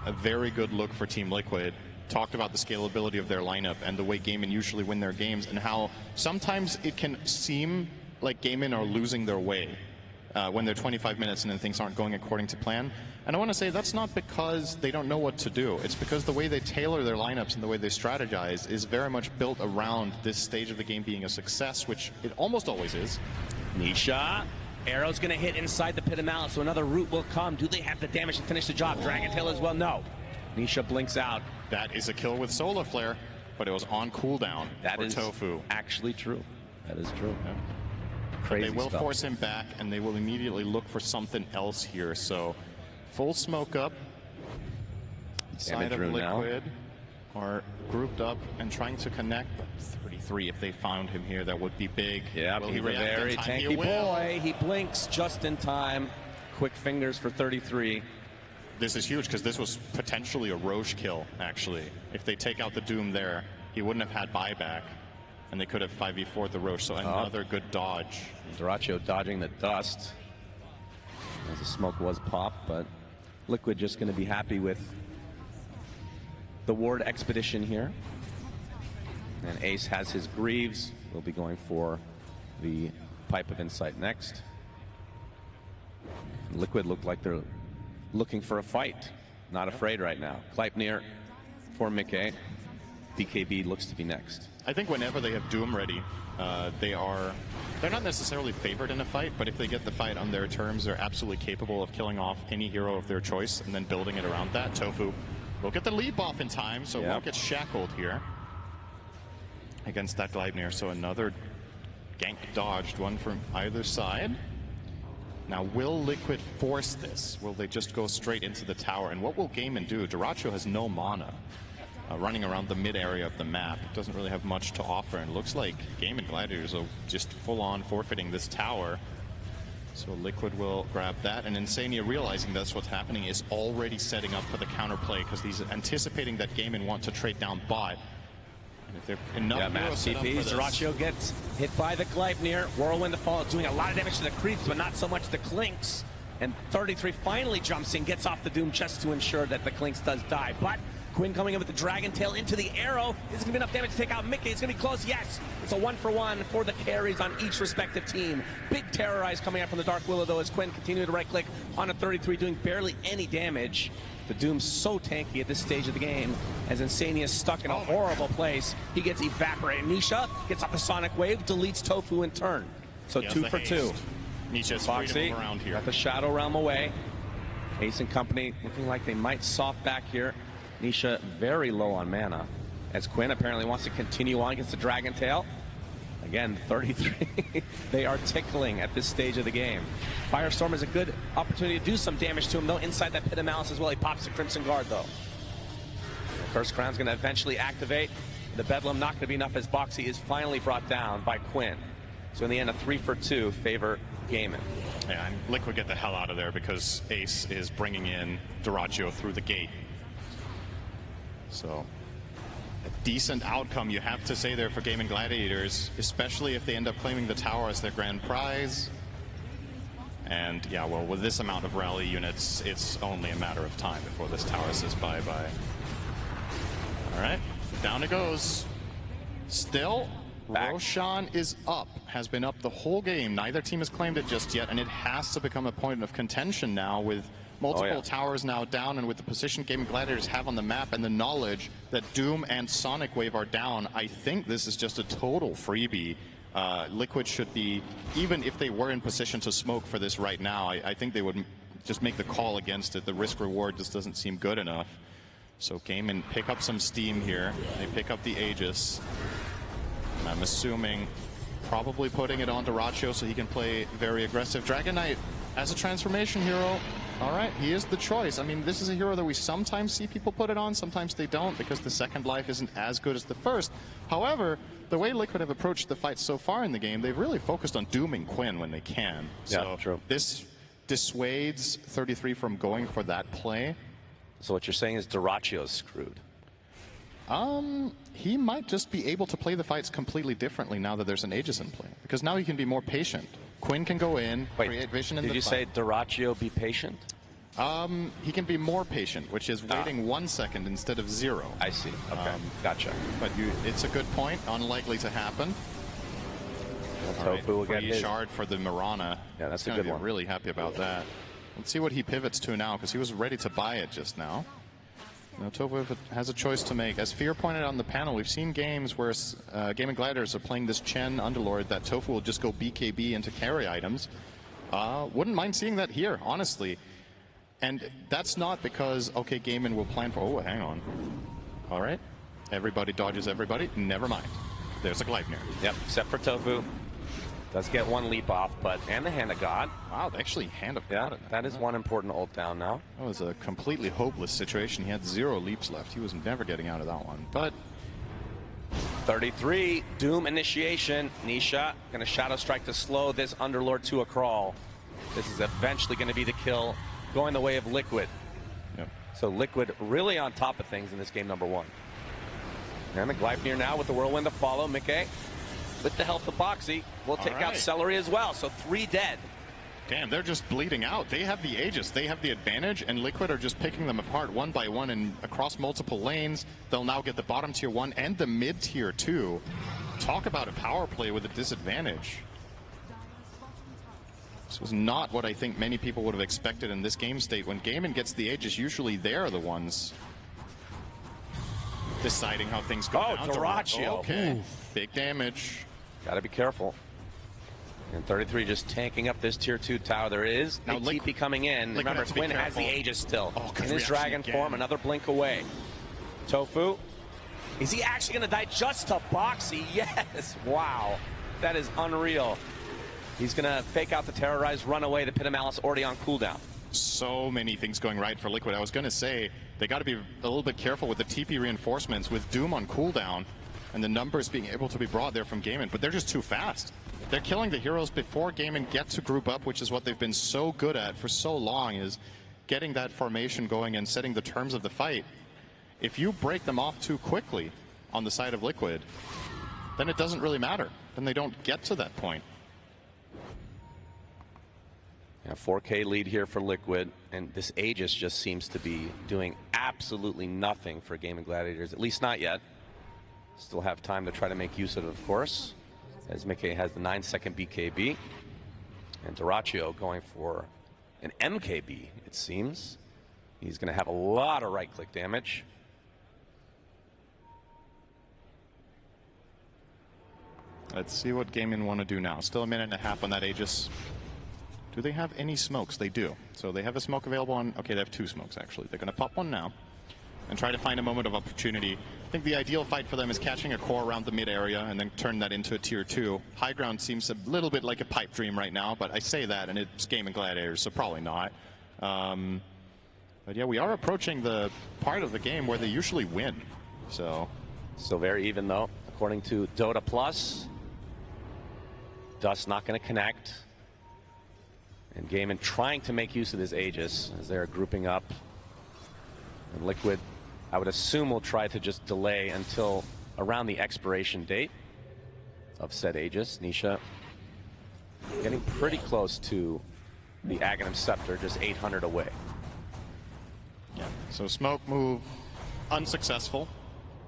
a very good look for Team Liquid. Talked about the scalability of their lineup and the way Gaiman usually win their games, and how sometimes it can seem like Gaiman are losing their way when they're 25 minutes and then things aren't going according to plan. And I want to say that's not because they don't know what to do. It's because the way they tailor their lineups and the way they strategize is very much built around this stage of the game being a success, which it almost always is. Nisha. Arrow's going to hit inside the Pit of Malice, so another root will come. Do they have the damage to finish the job? Dragon Tail as well? No. Nisha blinks out. That is a kill with Solar Flare, but it was on cooldown for Tofu. Actually true. That is true. Yeah. Crazy They will stuff. force him back, and they will immediately look for something else here. So, full smoke up. Side of Liquid are grouped up and trying to connect. But 33, if they found him here, that would be big. Yeah, he's a very tanky boy. He blinks just in time. Quick fingers for 33. This is huge because this was potentially a Roche kill, actually. If they take out the Doom there, he wouldn't have had buyback, and they could have 5v4'd the Roche, so another good dodge. Daracho dodging the dust as the smoke was popped, but Liquid just going to be happy with the Ward Expedition here. And Ace has his Greaves. We'll be going for the Pipe of Insight next. Liquid look like they're looking for a fight. Not afraid right now. Kleipnir for Mickey. BKB looks to be next. I think whenever they have Doom ready, they're not necessarily favored in a fight, but if they get the fight on their terms, they're absolutely capable of killing off any hero of their choice and then building it around that. Tofu will get the leap off in time, so won't get shackled here against that Gleipnir. So another gank dodged, one from either side. Now, will Liquid force this? Will they just go straight into the tower? And what will Gaiman do? Daracho has no mana. Running around the mid area of the map. It doesn't really have much to offer, and looks like Game and Gladiators are just full-on forfeiting this tower. So Liquid will grab that, and Insania, realizing that's what's happening, is already setting up for the counterplay because he's anticipating that Gaiman want to trade down bot. And if they're enough heroes set up for this. Daracho gets hit by the Gleipnir. Whirlwind to fall, doing a lot of damage to the creeps, but not so much the Clinks. And 33 finally jumps in, gets off the Doom just to ensure that the Clinks does die. But Quinn coming in with the Dragon Tail into the arrow. Is it going to be enough damage to take out Mickey? It's going to be close. Yes. It's a 1-for-1 for the carries on each respective team. Big Terrorize coming out from the Dark Willow, though, as Quinn continuing to right-click on a 33, doing barely any damage. The Doom's so tanky at this stage of the game, as Insania is stuck in a horrible place. He gets evaporated. Nisha gets off the Sonic Wave, deletes Tofu in turn. So 2 for 2. Nisha's free to move around here. Got the Shadow Realm away. Ace and company looking like they might soft back here. Nisha very low on mana, as Quinn apparently wants to continue on against the Dragon Tail. Again, 33. They are tickling at this stage of the game. Firestorm is a good opportunity to do some damage to him, though, inside that Pit of Malice as well. He pops the Crimson Guard, though. The Curse Crown's going to eventually activate. The Bedlam not going to be enough, as Boxy is finally brought down by Quinn. So in the end, a 3 for 2 favor Gaiman. Yeah, and Liquid get the hell out of there because Ace is bringing in Dyrachyo through the gate. So, a decent outcome, you have to say, there for Gaiman Gladiators, especially if they end up claiming the tower as their grand prize. And yeah, well, with this amount of rally units, it's only a matter of time before this tower says bye-bye. All right, down it goes. Still, Roshan is up, has been up the whole game. Neither team has claimed it just yet, and it has to become a point of contention now with multiple towers now down, and with the position Gaiman Gladiators have on the map and the knowledge that Doom and Sonic Wave are down. I think this is just a total freebie. Liquid should be, even if they were in position to smoke for this right now, I think they would just make the call against it. The risk-reward just doesn't seem good enough. So Gaiman pick up some steam here. They pick up the Aegis. And I'm assuming probably putting it on Dyrachyo so he can play very aggressive. Dragon Knight as a transformation hero. All right, he is the choice. I mean, this is a hero that we sometimes see people put it on, sometimes they don't, because the second life isn't as good as the first. However, the way Liquid have approached the fight so far in the game, they've really focused on dooming Quinn when they can. So true. This dissuades 33 from going for that play. So what you're saying is Dyrachyo's screwed. He might just be able to play the fights completely differently now that there's an Aegis in play, because now he can be more patient. Quinn can go in, create vision in the fight. Did you say Dyrachyo be patient? He can be more patient, which is waiting 1 second instead of 0. I see. Okay, gotcha. But it's a good point. Unlikely to happen. Tofu will get his shard for the Mirana. Yeah, that's a good one. Really happy about that. Let's see what he pivots to now, because he was ready to buy it just now. Now Tofu has a choice to make. As Fear pointed out on the panel, we've seen games where Gaiman Gladiators are playing this Chen Underlord that Tofu will just go BKB into carry items. Wouldn't mind seeing that here, honestly. And that's not because, okay, Gaiman will plan for... Oh, hang on. All right. Everybody dodges everybody. Never mind. There's a Gleipnir. Yep, except for Tofu. Does get one leap off, but and the Hand of God. Wow, actually Hand of God. Yeah, that is one important ult down now. That was a completely hopeless situation. He had 0 leaps left. He was never getting out of that one. But 33, Doom initiation. Nisha going to Shadow Strike to slow this Underlord to a crawl. This is eventually going to be the kill, going the way of Liquid. Yep. So Liquid really on top of things in this game number 1. And the Gleipnir now with the Whirlwind to follow. Mickey with the help of Boxy will take out Celery as well. So 3 dead. Damn, they're just bleeding out. They have the Aegis. They have the advantage, and Liquid are just picking them apart one by one and across multiple lanes. They'll now get the bottom tier 1 and the mid tier 2. Talk about a power play with a disadvantage. This was not what I think many people would have expected in this game state. When Gaiman gets the Aegis, usually they're the ones deciding how things go down. Dyrachyo. Okay. Oof. Big damage. Got to be careful. And 33 just tanking up this tier 2 tower. There is now TP coming in. Remember, Quinn has the Aegis still. In his dragon form, another blink away. Tofu. Is he actually going to die just to Boxy? Yes. Wow. That is unreal. He's going to fake out the Terrorize, run away. The Pit of Malice already on cooldown. So many things going right for Liquid. I was going to say, they got to be a little bit careful with the TP reinforcements with Doom on cooldown and the numbers being able to be brought there from Gaiman, but they're just too fast. They're killing the heroes before Gaiman gets to group up, which is what they've been so good at for so long, is getting that formation going and setting the terms of the fight. If you break them off too quickly on the side of Liquid, then it doesn't really matter. Then they don't get to that point. Yeah, 4K lead here for Liquid, and this Aegis just seems to be doing absolutely nothing for Gaming Gladiators, at least not yet. Still have time to try to make use of course, as Mickey has the 9-second BKB. And Dyrachyo going for an MKB, it seems. He's going to have a lot of right-click damage. Let's see what Gaming want to do now. Still a minute and a half on that Aegis. Do they have any smokes? They do. So they have a smoke available on... Okay, they have 2 smokes, actually. They're going to pop one now and try to find a moment of opportunity. I think the ideal fight for them is catching a core around the mid area and then turn that into a tier 2. High ground seems a little bit like a pipe dream right now, but I say that and it's Gaming Gladiators, so probably not. But yeah, we are approaching the part of the game where they usually win. So Still very even though, according to Dota Plus. Dust not going to connect. And Gaiman trying to make use of this Aegis as they're grouping up. And Liquid, I would assume, will try to just delay until around the expiration date of said Aegis. Nisha getting pretty close to the Aghanim Scepter, just 800 away. yeah, so smoke move unsuccessful.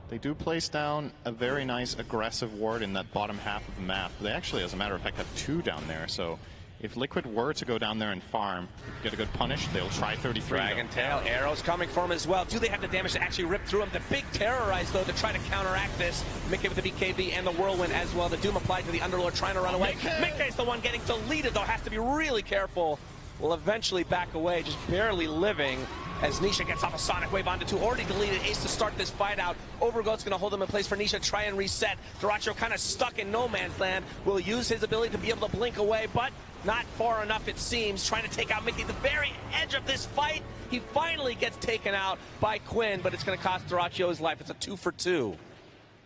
They do place down a very nice aggressive ward in that bottom half of the map. They actually, as a matter of fact, have 2 down there. So if Liquid were to go down there and farm, get a good punish, they'll try 33. Dragon Tail, arrows coming for him as well. Do they have the damage to actually rip through him? The big terrorize, though, to try to counteract this. Mickey with the BKB and the Whirlwind as well. The Doom applied to the Underlord, trying to run away. Mickey's the one getting deleted, though, has to be really careful. Will eventually back away, just barely living. As Nisha gets off a Sonic Wave onto 2, already deleted Ace to start this fight out. Overgoat's going to hold him in place for Nisha, try and reset. Dyrachyo kind of stuck in no man's land. Will use his ability to be able to blink away, but not far enough, it seems. Trying to take out Mickey at the very edge of this fight. He finally gets taken out by Quinn, but it's going to cost Dyrachyo his life. It's a 2 for 2.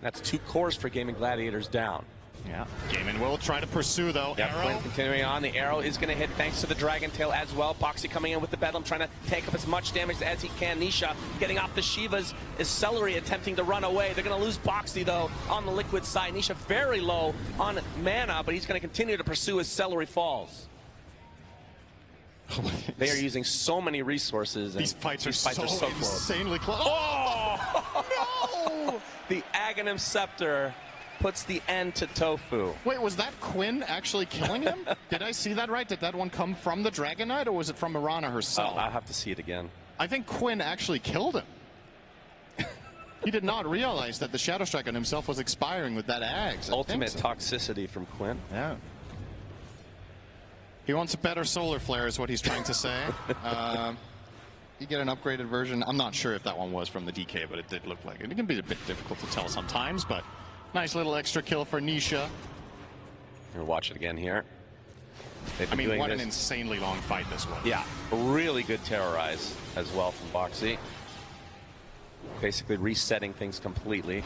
That's 2 cores for Gaming Gladiators down. Yeah, Gaiman will try to pursue, though. Yep, Arrow. Quinn continuing on. The arrow is going to hit thanks to the Dragon Tail as well. Boxy coming in with the Bedlam, trying to take up as much damage as he can. Nisha getting off the Shivas. Is Celery attempting to run away. They're going to lose Boxy, though, on the Liquid side. Nisha very low on mana, but he's going to continue to pursue as Celery falls. They are using so many resources. These fights are so close. insanely close. Oh! No! The Aghanim Scepter puts the end to Tofu. Wait, was that Quinn actually killing him? Did I see that right? Did that one come from the Dragon Knight, or was it from Mirana herself? I'll have to see it again. I think Quinn actually killed him. He did not realize that the Shadow Strike on himself was expiring with that Axe. Ultimate toxicity from Quinn. Yeah. He wants a better solar flare is what he's trying to say. You get an upgraded version. I'm not sure if that one was from the DK, but it did look like it. It can be a bit difficult to tell sometimes, but nice little extra kill for Nisha. We'll watch it again here. I mean, what an insanely long fight this was. Yeah, a really good terrorize as well from Boxy. Basically resetting things completely.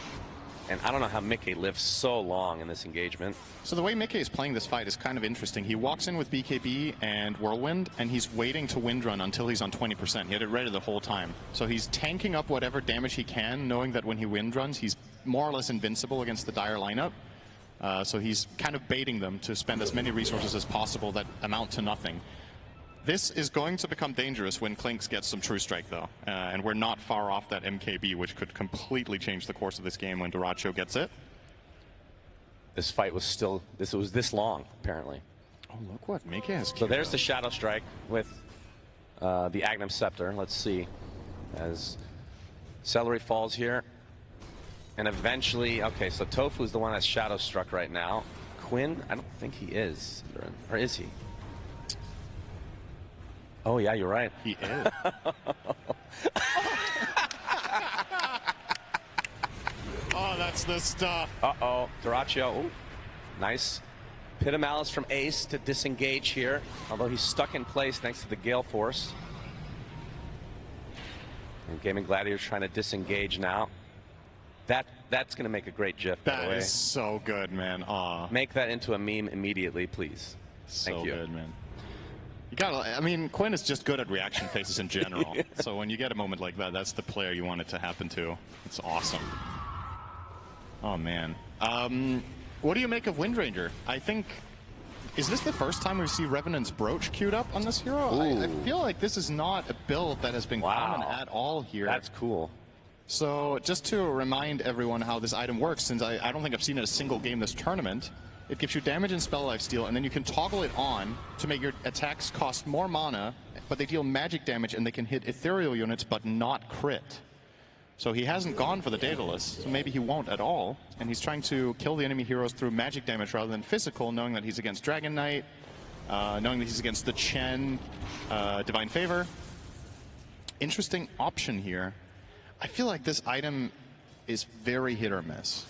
And I don't know how Mickey lived so long in this engagement. So the way Mickey is playing this fight is kind of interesting. He walks in with BKB and Whirlwind, and he's waiting to wind run until he's on 20%. He had it ready the whole time. So he's tanking up whatever damage he can, knowing that when he wind runs, he's more or less invincible against the Dire lineup. So he's kind of baiting them to spend as many resources as possible that amount to nothing. This is going to become dangerous when Klinks gets some True Strike, though. And we're not far off that MKB, which could completely change the course of this game when Dyrachyo gets it. This fight was still, this was this long, apparently. Oh, look what Mickey has. So there's the Shadow Strike with the Aghanim Scepter. Let's see. As Celery falls here. And eventually, okay, so Tofu's the one that's Shadow Struck right now. Quinn, I don't think he is. Or is he? Oh, yeah, you're right. He is. Oh, that's the stuff. Uh-oh. Dyrachyo. Ooh. Nice. Pit of Malice from Ace to disengage here. Although he's stuck in place thanks to the Gale Force. And Gaming Gladiator trying to disengage now. That's going to make a great GIF, by the way. That is so good, man. Aw. Make that into a meme immediately, please. Thank you. So good, man. You gotta, I mean, Quinn is just good at reaction faces in general. Yeah. So when you get a moment like that, that's the player you want it to happen to. It's awesome. Oh, man. What do you make of Windranger? I think Is this the first time we see Revenant's Brooch queued up on this hero? I feel like this is not a build that has been common at all here. That's cool. So just to remind everyone how this item works, since I don't think I've seen it a single game this tournament, it gives you damage and spell life steal, and then you can toggle it on to make your attacks cost more mana, but they deal magic damage and they can hit ethereal units but not crit. So he hasn't gone for the Daedalus, so maybe he won't at all. And he's trying to kill the enemy heroes through magic damage rather than physical, knowing that he's against Dragon Knight, knowing that he's against the Chen Divine Favor. Interesting option here. I feel like this item is very hit or miss.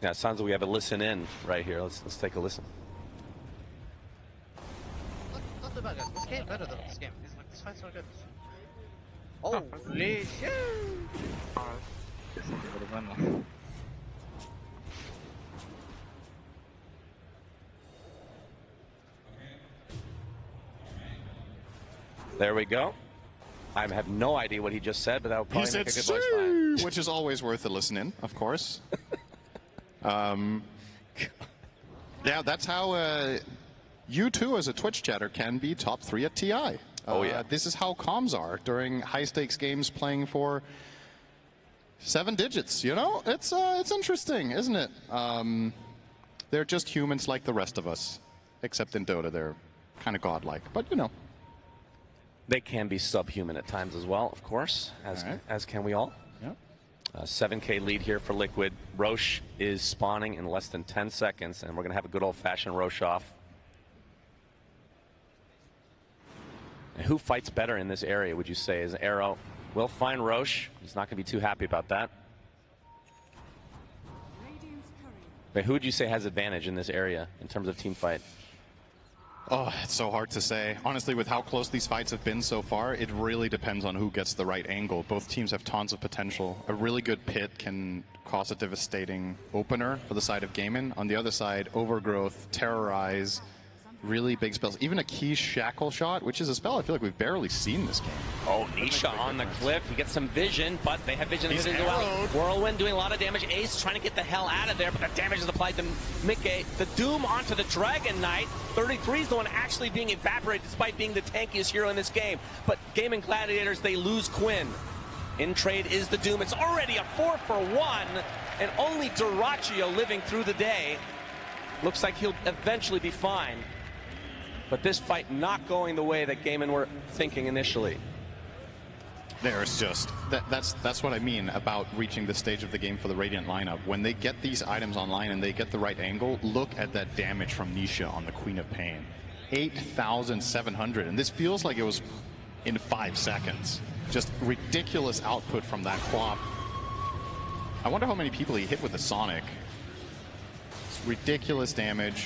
Yeah, it sounds like we have a listen in right here. Let's take a listen. Not too bad, guys. This game better than this game. This fight's so good. Holy shit! There we go. I have no idea what he just said, but that would probably he make said, a good voice line. which is always worth a listen in, of course. Yeah, that's how you too, as a Twitch chatter, can be top 3 at TI. Oh yeah. This is how comms are during high-stakes games playing for 7 digits. You know, it's interesting, isn't it? They're just humans like the rest of us, except in Dota they're kind of godlike. But you know, they can be subhuman at times as well, of course, as can we all. Yep. 7K lead here for Liquid. Roche is spawning in less than 10 seconds, and we're going to have a good old-fashioned Roche off. And who fights better in this area, would you say? Is Arrow will find Roche. He's not going to be too happy about that. But who would you say has advantage in this area in terms of team fight? Oh, it's so hard to say. Honestly, with how close these fights have been so far, it really depends on who gets the right angle. Both teams have tons of potential. A really good pit can cause a devastating opener for the side of Gaimin. On the other side, Overgrowth, Terrorize, really big spells. Even a Key Shackle Shot, which is a spell I feel like we've barely seen this game. Oh, Nisha on the cliff. He gets some vision, but they have vision as well. Whirlwind doing a lot of damage. Ace trying to get the hell out of there, but the damage is applied to Mickey. The Doom onto the Dragon Knight. 33 is the one actually being evaporated despite being the tankiest hero in this game. But Gaming Gladiators, they lose Quinn. In trade is the Doom. It's already a 4-for-1, and only Duraccio living through the day. Looks like he'll eventually be fine. But this fight not going the way that Gaimin were thinking initially. There's just, that's what I mean about reaching the stage of the game for the Radiant lineup. When they get these items online and they get the right angle, look at that damage from Nisha on the Queen of Pain. 8,700, and this feels like it was in 5 seconds. Just ridiculous output from that Quap. I wonder how many people he hit with the Sonic. It's ridiculous damage.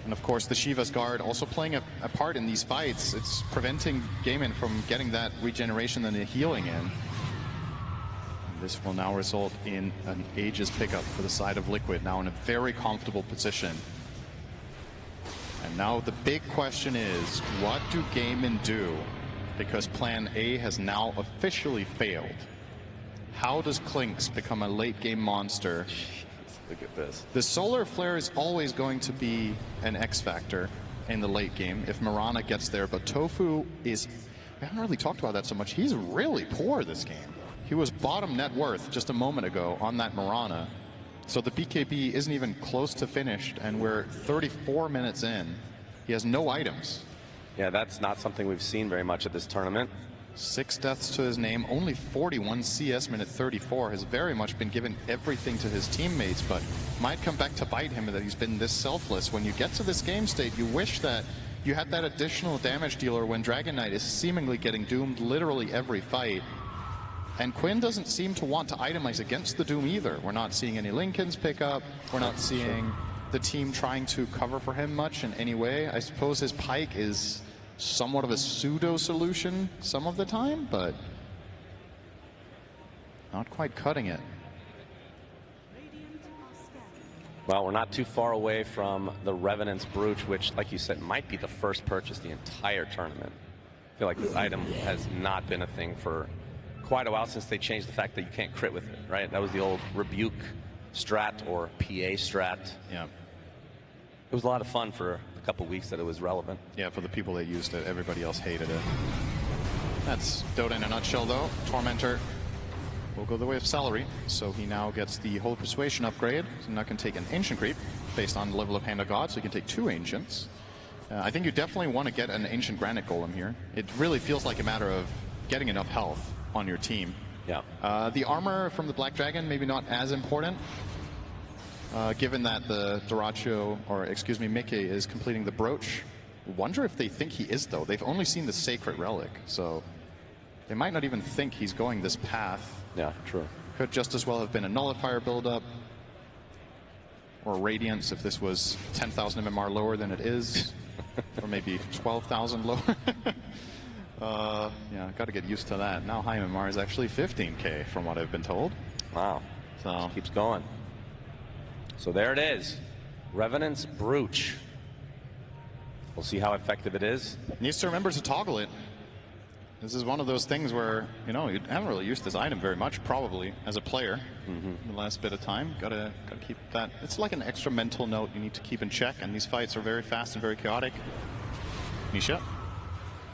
And of course, the Shiva's Guard also playing a part in these fights. It's preventing Gaimin from getting that regeneration and the healing in. And this will now result in an Aegis pickup for the side of Liquid, now in a very comfortable position. And now the big question is, what do Gaimin do? Because Plan A has now officially failed. How does Klinks become a late game monster? Look at this. The Solar Flare is always going to be an X factor in the late game if Mirana gets there, but Tofu is, we haven't really talked about that so much. He's really poor this game. He was bottom net worth just a moment ago on that Mirana. So the BKB isn't even close to finished, and we're 34 minutes in. He has no items. Yeah, that's not something we've seen very much at this tournament. 6 deaths to his name, only 41 CS minute 34, has very much been given everything to his teammates, but might come back to bite him that he's been this selfless. When you get to this game state, you wish that you had that additional damage dealer when Dragon Knight is seemingly getting doomed literally every fight. And Quinn doesn't seem to want to itemize against the Doom either. We're not seeing any Lincolns pick up, we're not seeing the team trying to cover for him much in any way. I suppose his Pike is somewhat of a pseudo solution some of the time, but not quite cutting it. Well, we're not too far away from the Revenant's Brooch, which, like you said, might be the first purchase the entire tournament. I feel like this item has not been a thing for quite a while since they changed the fact that you can't crit with it, right? That was the old Rebuke strat or PA strat. Yeah. It was a lot of fun for a couple weeks that it was relevant. Yeah, for the people that used it, everybody else hated it. That's Dota in a nutshell, though. Tormentor will go the way of Celery, so he now gets the Holy Persuasion upgrade. So now can take an Ancient Creep based on level of Hand of God, so you can take 2 Ancients. I think you definitely want to get an Ancient Granite Golem here. It really feels like a matter of getting enough health on your team. Yeah. The armor from the Black Dragon, maybe not as important, given that the Doracho, or excuse me, Mickey is completing the Brooch. Wonder if they think he is, though. They've only seen the Sacred Relic, so they might not even think he's going this path. Yeah, true. Could just as well have been a Nullifier buildup, or Radiance if this was 10,000 MMR lower than it is, or maybe 12,000 lower. Yeah, got to get used to that. Now high MMR is actually 15k from what I've been told. Wow. So just keeps going. So there it is. Revenant's Brooch. We'll see how effective it is. Needs to remember to toggle it. This is one of those things where, you know, you haven't really used this item very much, probably, as a player in the last bit of time. Gotta keep that. It's like an extra mental note you need to keep in check, and these fights are very fast and very chaotic. Nisha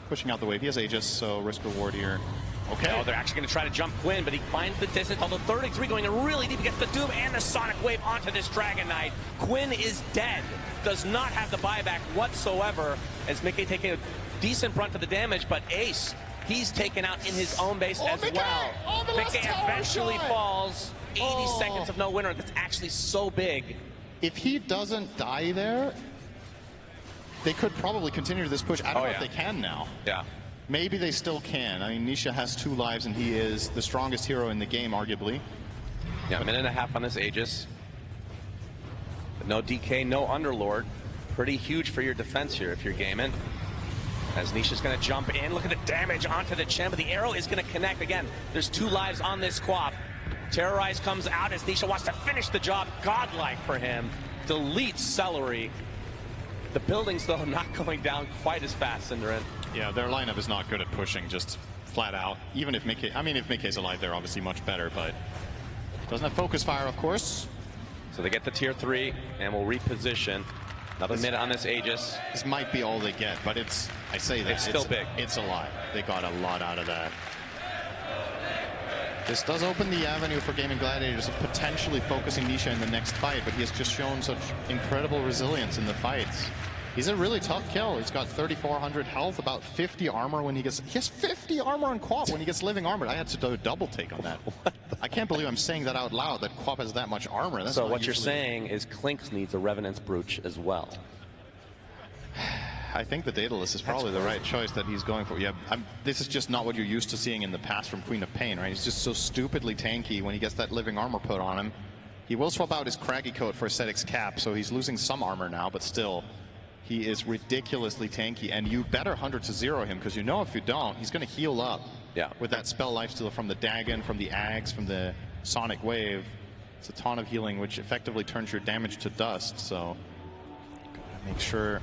pushing out the wave. He has Aegis, so risk reward here. Okay. Oh, they're actually going to try to jump Quinn, but he finds the distance. Although 33 going in really deep against the Doom and the Sonic Wave onto this Dragon Knight. Quinn is dead. Does not have the buyback whatsoever, as Mickey taking a decent brunt of the damage, but Ace, he's taken out in his own base as Mickey! well. Oh, the last Mickey tower eventually shot! falls. 80 seconds of no winner. That's actually so big. If he doesn't die there, they could probably continue this push. I don't know if they can now. Yeah. Maybe they still can. I mean, Nisha has 2 lives, and he is the strongest hero in the game, arguably. Yeah, a minute and a half on this Aegis. But no DK, no Underlord. Pretty huge for your defense here if you're gaming. As Nisha's going to jump in. Look at the damage onto the chin, but the arrow is going to connect. Again, there's 2 lives on this Quap. Terrorize comes out as Nisha wants to finish the job. Godlike for him. Deletes Celery. The buildings, though, not going down quite as fast, Cinderin. Yeah, their lineup is not good at pushing, just flat out. Even if Mickey, I mean, if Mickey's alive, they're obviously much better, but doesn't have focus fire, of course. So they get the tier 3, and we'll reposition. Another minute on this Aegis. This might be all they get, but it's, I say that. It's still big. It's a lot. They got a lot out of that. This does open the avenue for Gaming Gladiators of potentially focusing Nisha in the next fight, but he has just shown such incredible resilience in the fights. He's a really tough kill. He's got 3,400 health, about 50 armor when he gets... He has 50 armor on Quap when he gets living armored. I had to do a double take on that. I can't believe I'm saying that out loud, that Quap has that much armor. That's so what you're saying is Clinks needs a Revenant's Brooch as well. I think the Daedalus is probably the right choice that he's going for. Yeah, this is just not what you're used to seeing in the past from Queen of Pain, right? He's just so stupidly tanky when he gets that living armor put on him. He will swap out his Craggy Coat for Ascetic's Cap, so he's losing some armor now, but still, he is ridiculously tanky, and you better 100 to 0 him, because you know if you don't, he's going to heal up. Yeah. With that spell lifesteal from the Dagon, from the Ags, from the Sonic Wave. It's a ton of healing, which effectively turns your damage to dust, so gotta make sure.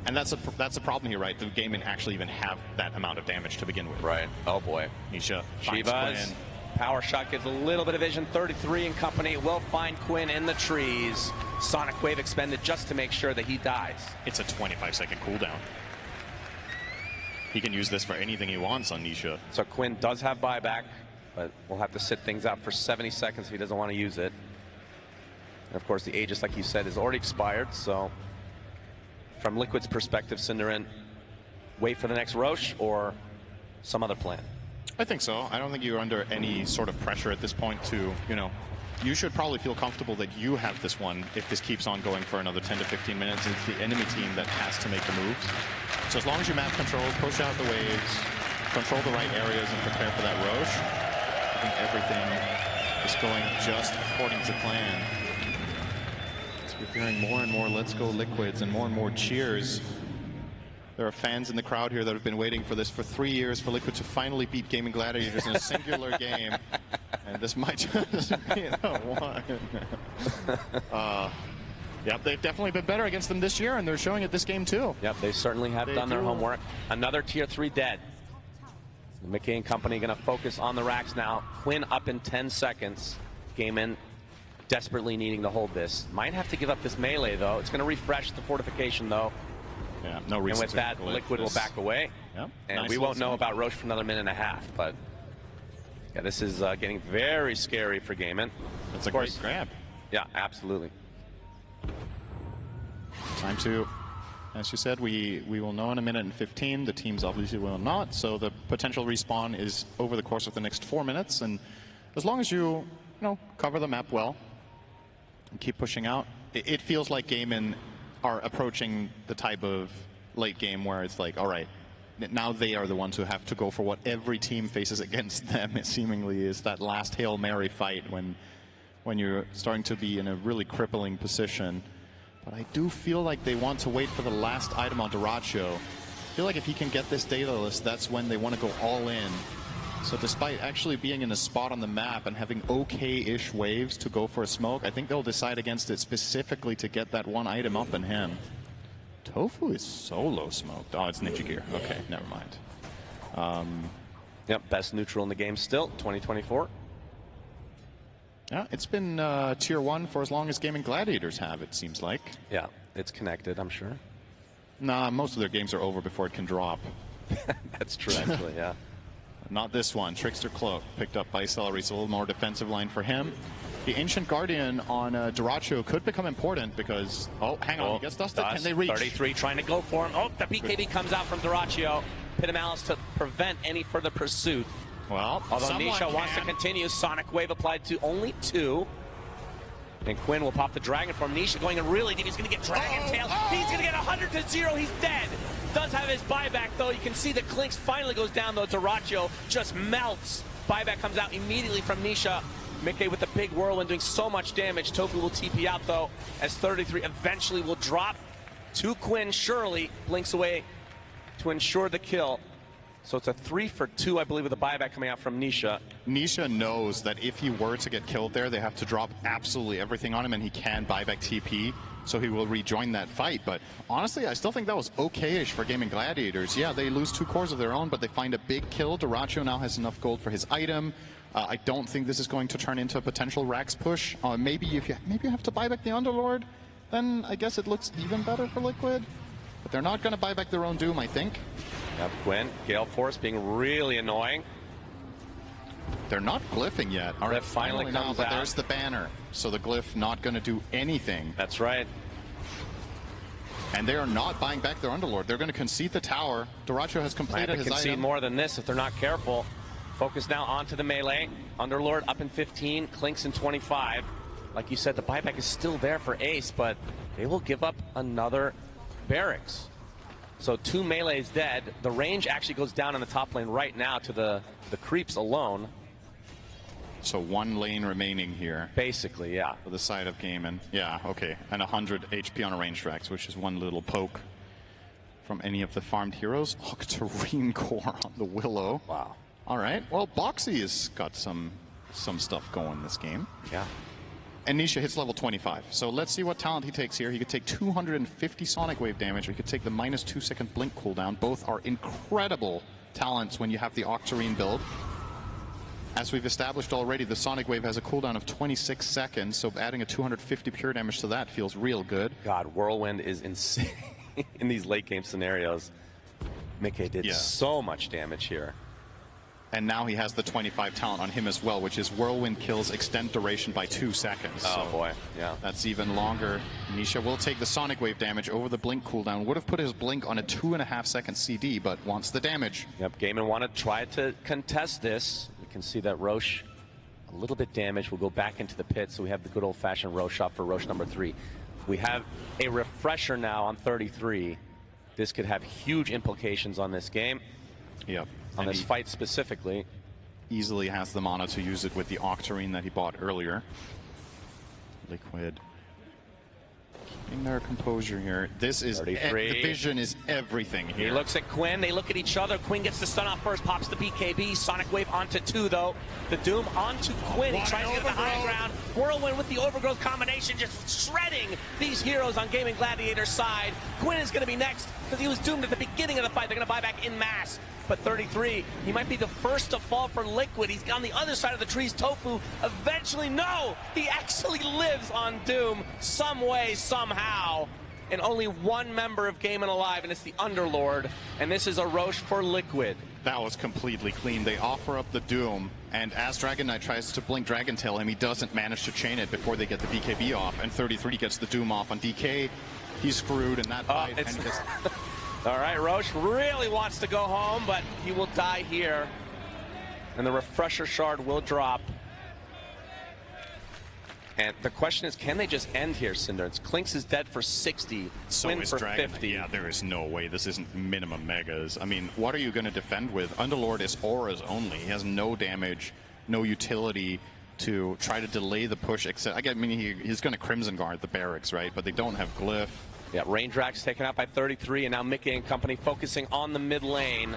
And that's a problem here, right? The game didn't actually even have that amount of damage to begin with. Right. Oh boy. Nisha finds Chivas. Quinn. Power shot gives a little bit of vision. 33 in company. Will find Quinn in the trees. Sonic Wave expended just to make sure that he dies. It's a 25-second cooldown. He can use this for anything he wants on Nisha. So Quinn does have buyback, but we'll have to sit things out for 70 seconds if he doesn't want to use it. And of course, the Aegis, like you said, is already expired. So from Liquid's perspective, Cinderin, wait for the next Roche or some other plan? I think so. I don't think you're under any sort of pressure at this point to, you know, you should probably feel comfortable that you have this one if this keeps on going for another 10 to 15 minutes. It's the enemy team that has to make the moves. So as long as you map control, push out the waves, control the right areas, and prepare for that Roche, I think everything is going just according to plan. So we're hearing more and more Let's Go Liquids and more cheers. There are fans in the crowd here that have been waiting for this for 3 years for Liquid to finally beat Gaming Gladiators in a singular game. And this might just be one. Yep, they've definitely been better against them this year, and they're showing it this game too. Yep, they certainly have done their homework. Another tier 3 dead. So Mickey and company going to focus on the racks now. Quinn up in 10 seconds. Game in desperately needing to hold this. Might have to give up this melee, though. It's going to refresh the fortification, though. Yeah, no And reason with to that, glyph Liquid will this. back away. Yep. And Nice we won't little know about Roche for another minute and a half. But yeah, this is getting very scary for Gaiman. That's a great grab. Yeah, absolutely. Time to, as you said, we will know in a minute and 15. The teams obviously will not. So the potential respawn is over the course of the next 4 minutes. And as long as you cover the map well and keep pushing out, it feels like Gaiman are approaching the type of late game where it's like, all right, now they are the ones who have to go for what every team faces against them. It seemingly is that last Hail Mary fight when you're starting to be in a really crippling position. But I do feel like they want to wait for the last item on Duracho. I feel like if he can get this data list, that's when they want to go all in. So despite actually being in a spot on the map and having okay-ish waves to go for a smoke, I think they'll decide against it specifically to get that one item up in him. Tofu is so low smoked. Oh, it's Ninja Gear. Okay, never mind. Yep, best neutral in the game still, 2024. Yeah, it's been tier 1 for as long as Gaming Gladiators have, it seems like. Yeah, it's connected, I'm sure. Nah, most of their games are over before it can drop. That's true, actually, yeah. Not this one. Trickster Cloak picked up by Celery. It's a little more defensive line for him. The Ancient Guardian on Duracho could become important because, oh, hang on, he gets dusted. Can they reach? 33 trying to go for him. Oh, the BKB comes out from Duracho. Pitamalis to prevent any further pursuit. Well, although Nisha wants to continue, Sonic Wave applied to only 2. And Quinn will pop the Dragon Form. Nisha going in really deep. He's going to get Dragon Tail. He's going to get 100-0. He's dead. Does have his buyback, though. You can see the Clinks finally goes down, though. Duracho just melts. Buyback comes out immediately from Nisha. Mickey with the big whirlwind doing so much damage. Tofu will TP out, though, as 33 eventually will drop to Quinn. Surely blinks away to ensure the kill. So it's a 3 for 2, I believe, with a buyback coming out from Nisha. Nisha knows that if he were to get killed there, they have to drop absolutely everything on him, and he can buyback TP, so he will rejoin that fight. But honestly, I still think that was okay-ish for Gaming Gladiators. Yeah, they lose 2 cores of their own, but they find a big kill. Duracho now has enough gold for his item. I don't think this is going to turn into a potential Rax push. Maybe you have to buy back the Underlord, then I guess it looks even better for Liquid. But they're not going to buy back their own Doom, I think. Yep, Gwen, Gale Force being really annoying. They're not glyphing yet. All right, finally comes now, but out. there's the banner. So the glyph not going to do anything. That's right. And they are not buying back their Underlord. They're going to concede the tower. Duracho has completed his concede item. more than this if they're not careful. Focus now onto the melee. Underlord up in 15, Clinks in 25. Like you said, the buyback is still there for Ace, but they will give up another barracks. So 2 melees dead. The range actually goes down in the top lane right now to the creeps alone. So 1 lane remaining here. Basically, yeah. For the side of Gaiman. Yeah, okay. And 100 HP on a range Rax, which is 1 little poke from any of the farmed heroes. Octarine core on the Willow. Wow. All right. Well, Boxy has got some stuff going this game. Yeah. And Nisha hits level 25. So let's see what talent he takes here. He could take 250 Sonic Wave damage, or he could take the -2 second Blink cooldown. Both are incredible talents when you have the Octarine build. As we've established already, the Sonic Wave has a cooldown of 26 seconds, so adding a 250 pure damage to that feels real good. God, Whirlwind is insane in these late game scenarios. Mickey did so much damage here. And now he has the 25 talent on him as well, which is Whirlwind kills extend duration by 2 seconds. Oh, boy. Yeah. That's even longer. Nisha will take the Sonic Wave damage over the Blink cooldown. Would have put his Blink on a 2.5 second CD, but wants the damage. Yep, Gaiman wanted to try to contest this. You can see that Roche, a little bit damaged, will go back into the pit. So we have the good old-fashioned Roche shot for Roche number 3. We have a refresher now on 33. This could have huge implications on this game. Yep. On this fight specifically. Easily has the mana to use it with the Octarine that he bought earlier. Liquid keeping their composure here. This is the vision is everything here. He looks at Quinn. They look at each other. Quinn gets the stun off first, pops the BKB. Sonic Wave onto 2, though. The Doom onto Quinn. He tries to get the high ground. Whirlwind with the overgrowth combination, just shredding these heroes on Gaming Gladiator's side. Quinn is going to be next because he was doomed at the beginning of the fight. They're going to buy back en masse. But 33, he might be the first to fall for Liquid. He's on the other side of the trees. Tofu eventually, no! He actually lives on Doom some way, somehow. And only one member of Game and Alive, and it's the Underlord. And this is a Roche for Liquid. That was completely clean. They offer up the Doom, and as Dragon Knight tries to blink Dragon Tail him, he doesn't manage to chain it before they get the BKB off. And 33 gets the Doom off on DK. He's screwed in that fight. All right, Roche really wants to go home, but he will die here. And the Refresher Shard will drop. And the question is, can they just end here, Cinder? Clinks is dead for 60, so Quinn is for Dragon. 50. Yeah, there is no way. This isn't minimum megas. I mean, what are you going to defend with? Underlord is auras only. He has no damage, no utility to try to delay the push, except, I mean, he's going to Crimson Guard the barracks, right? But they don't have Glyph. Yeah, Raindrak's taken out by 33, and now Mickey and company focusing on the mid lane.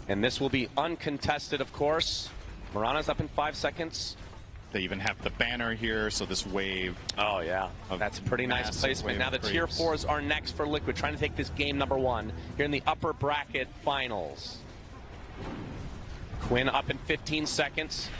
And this will be uncontested, of course. Mirana's up in 5 seconds. They even have the banner here, so this wave. Oh, yeah. That's a pretty nice placement. Now the tier 4s are next for Liquid, trying to take this game number 1 here in the upper bracket finals. Quinn up in 15 seconds.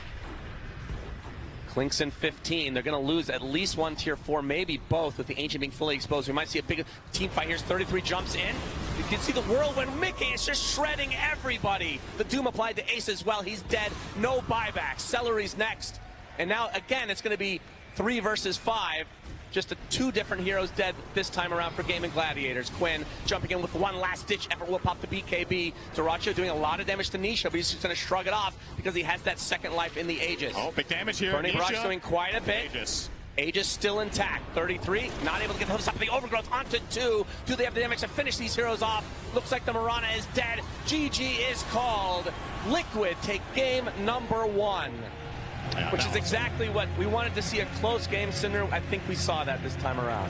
Clinks in 15. They're going to lose at least one tier 4, maybe both, with the Ancient being fully exposed. We might see a big team fight here. 33 jumps in. You can see the Whirlwind. Mickey is just shredding everybody. The Doom applied to Ace as well. He's dead. No buyback. Celery's next. And now, again, it's going to be 3 versus 5. Just 2 different heroes dead this time around for Gaming Gladiators. Quinn jumping in with one last-ditch effort will pop the BKB. Zeracho doing a lot of damage to Nisha, but he's just going to shrug it off because he has that second life in the Aegis. Oh, big damage here. Burning Barrage doing quite a bit. Aegis still intact. 33, not able to get the top of the overgrowth onto 2. Do they have the damage to finish these heroes off? Looks like the Mirana is dead. GG is called. Liquid take game number 1. Which is exactly what we wanted to see, a close game, Cinder. I think we saw that this time around.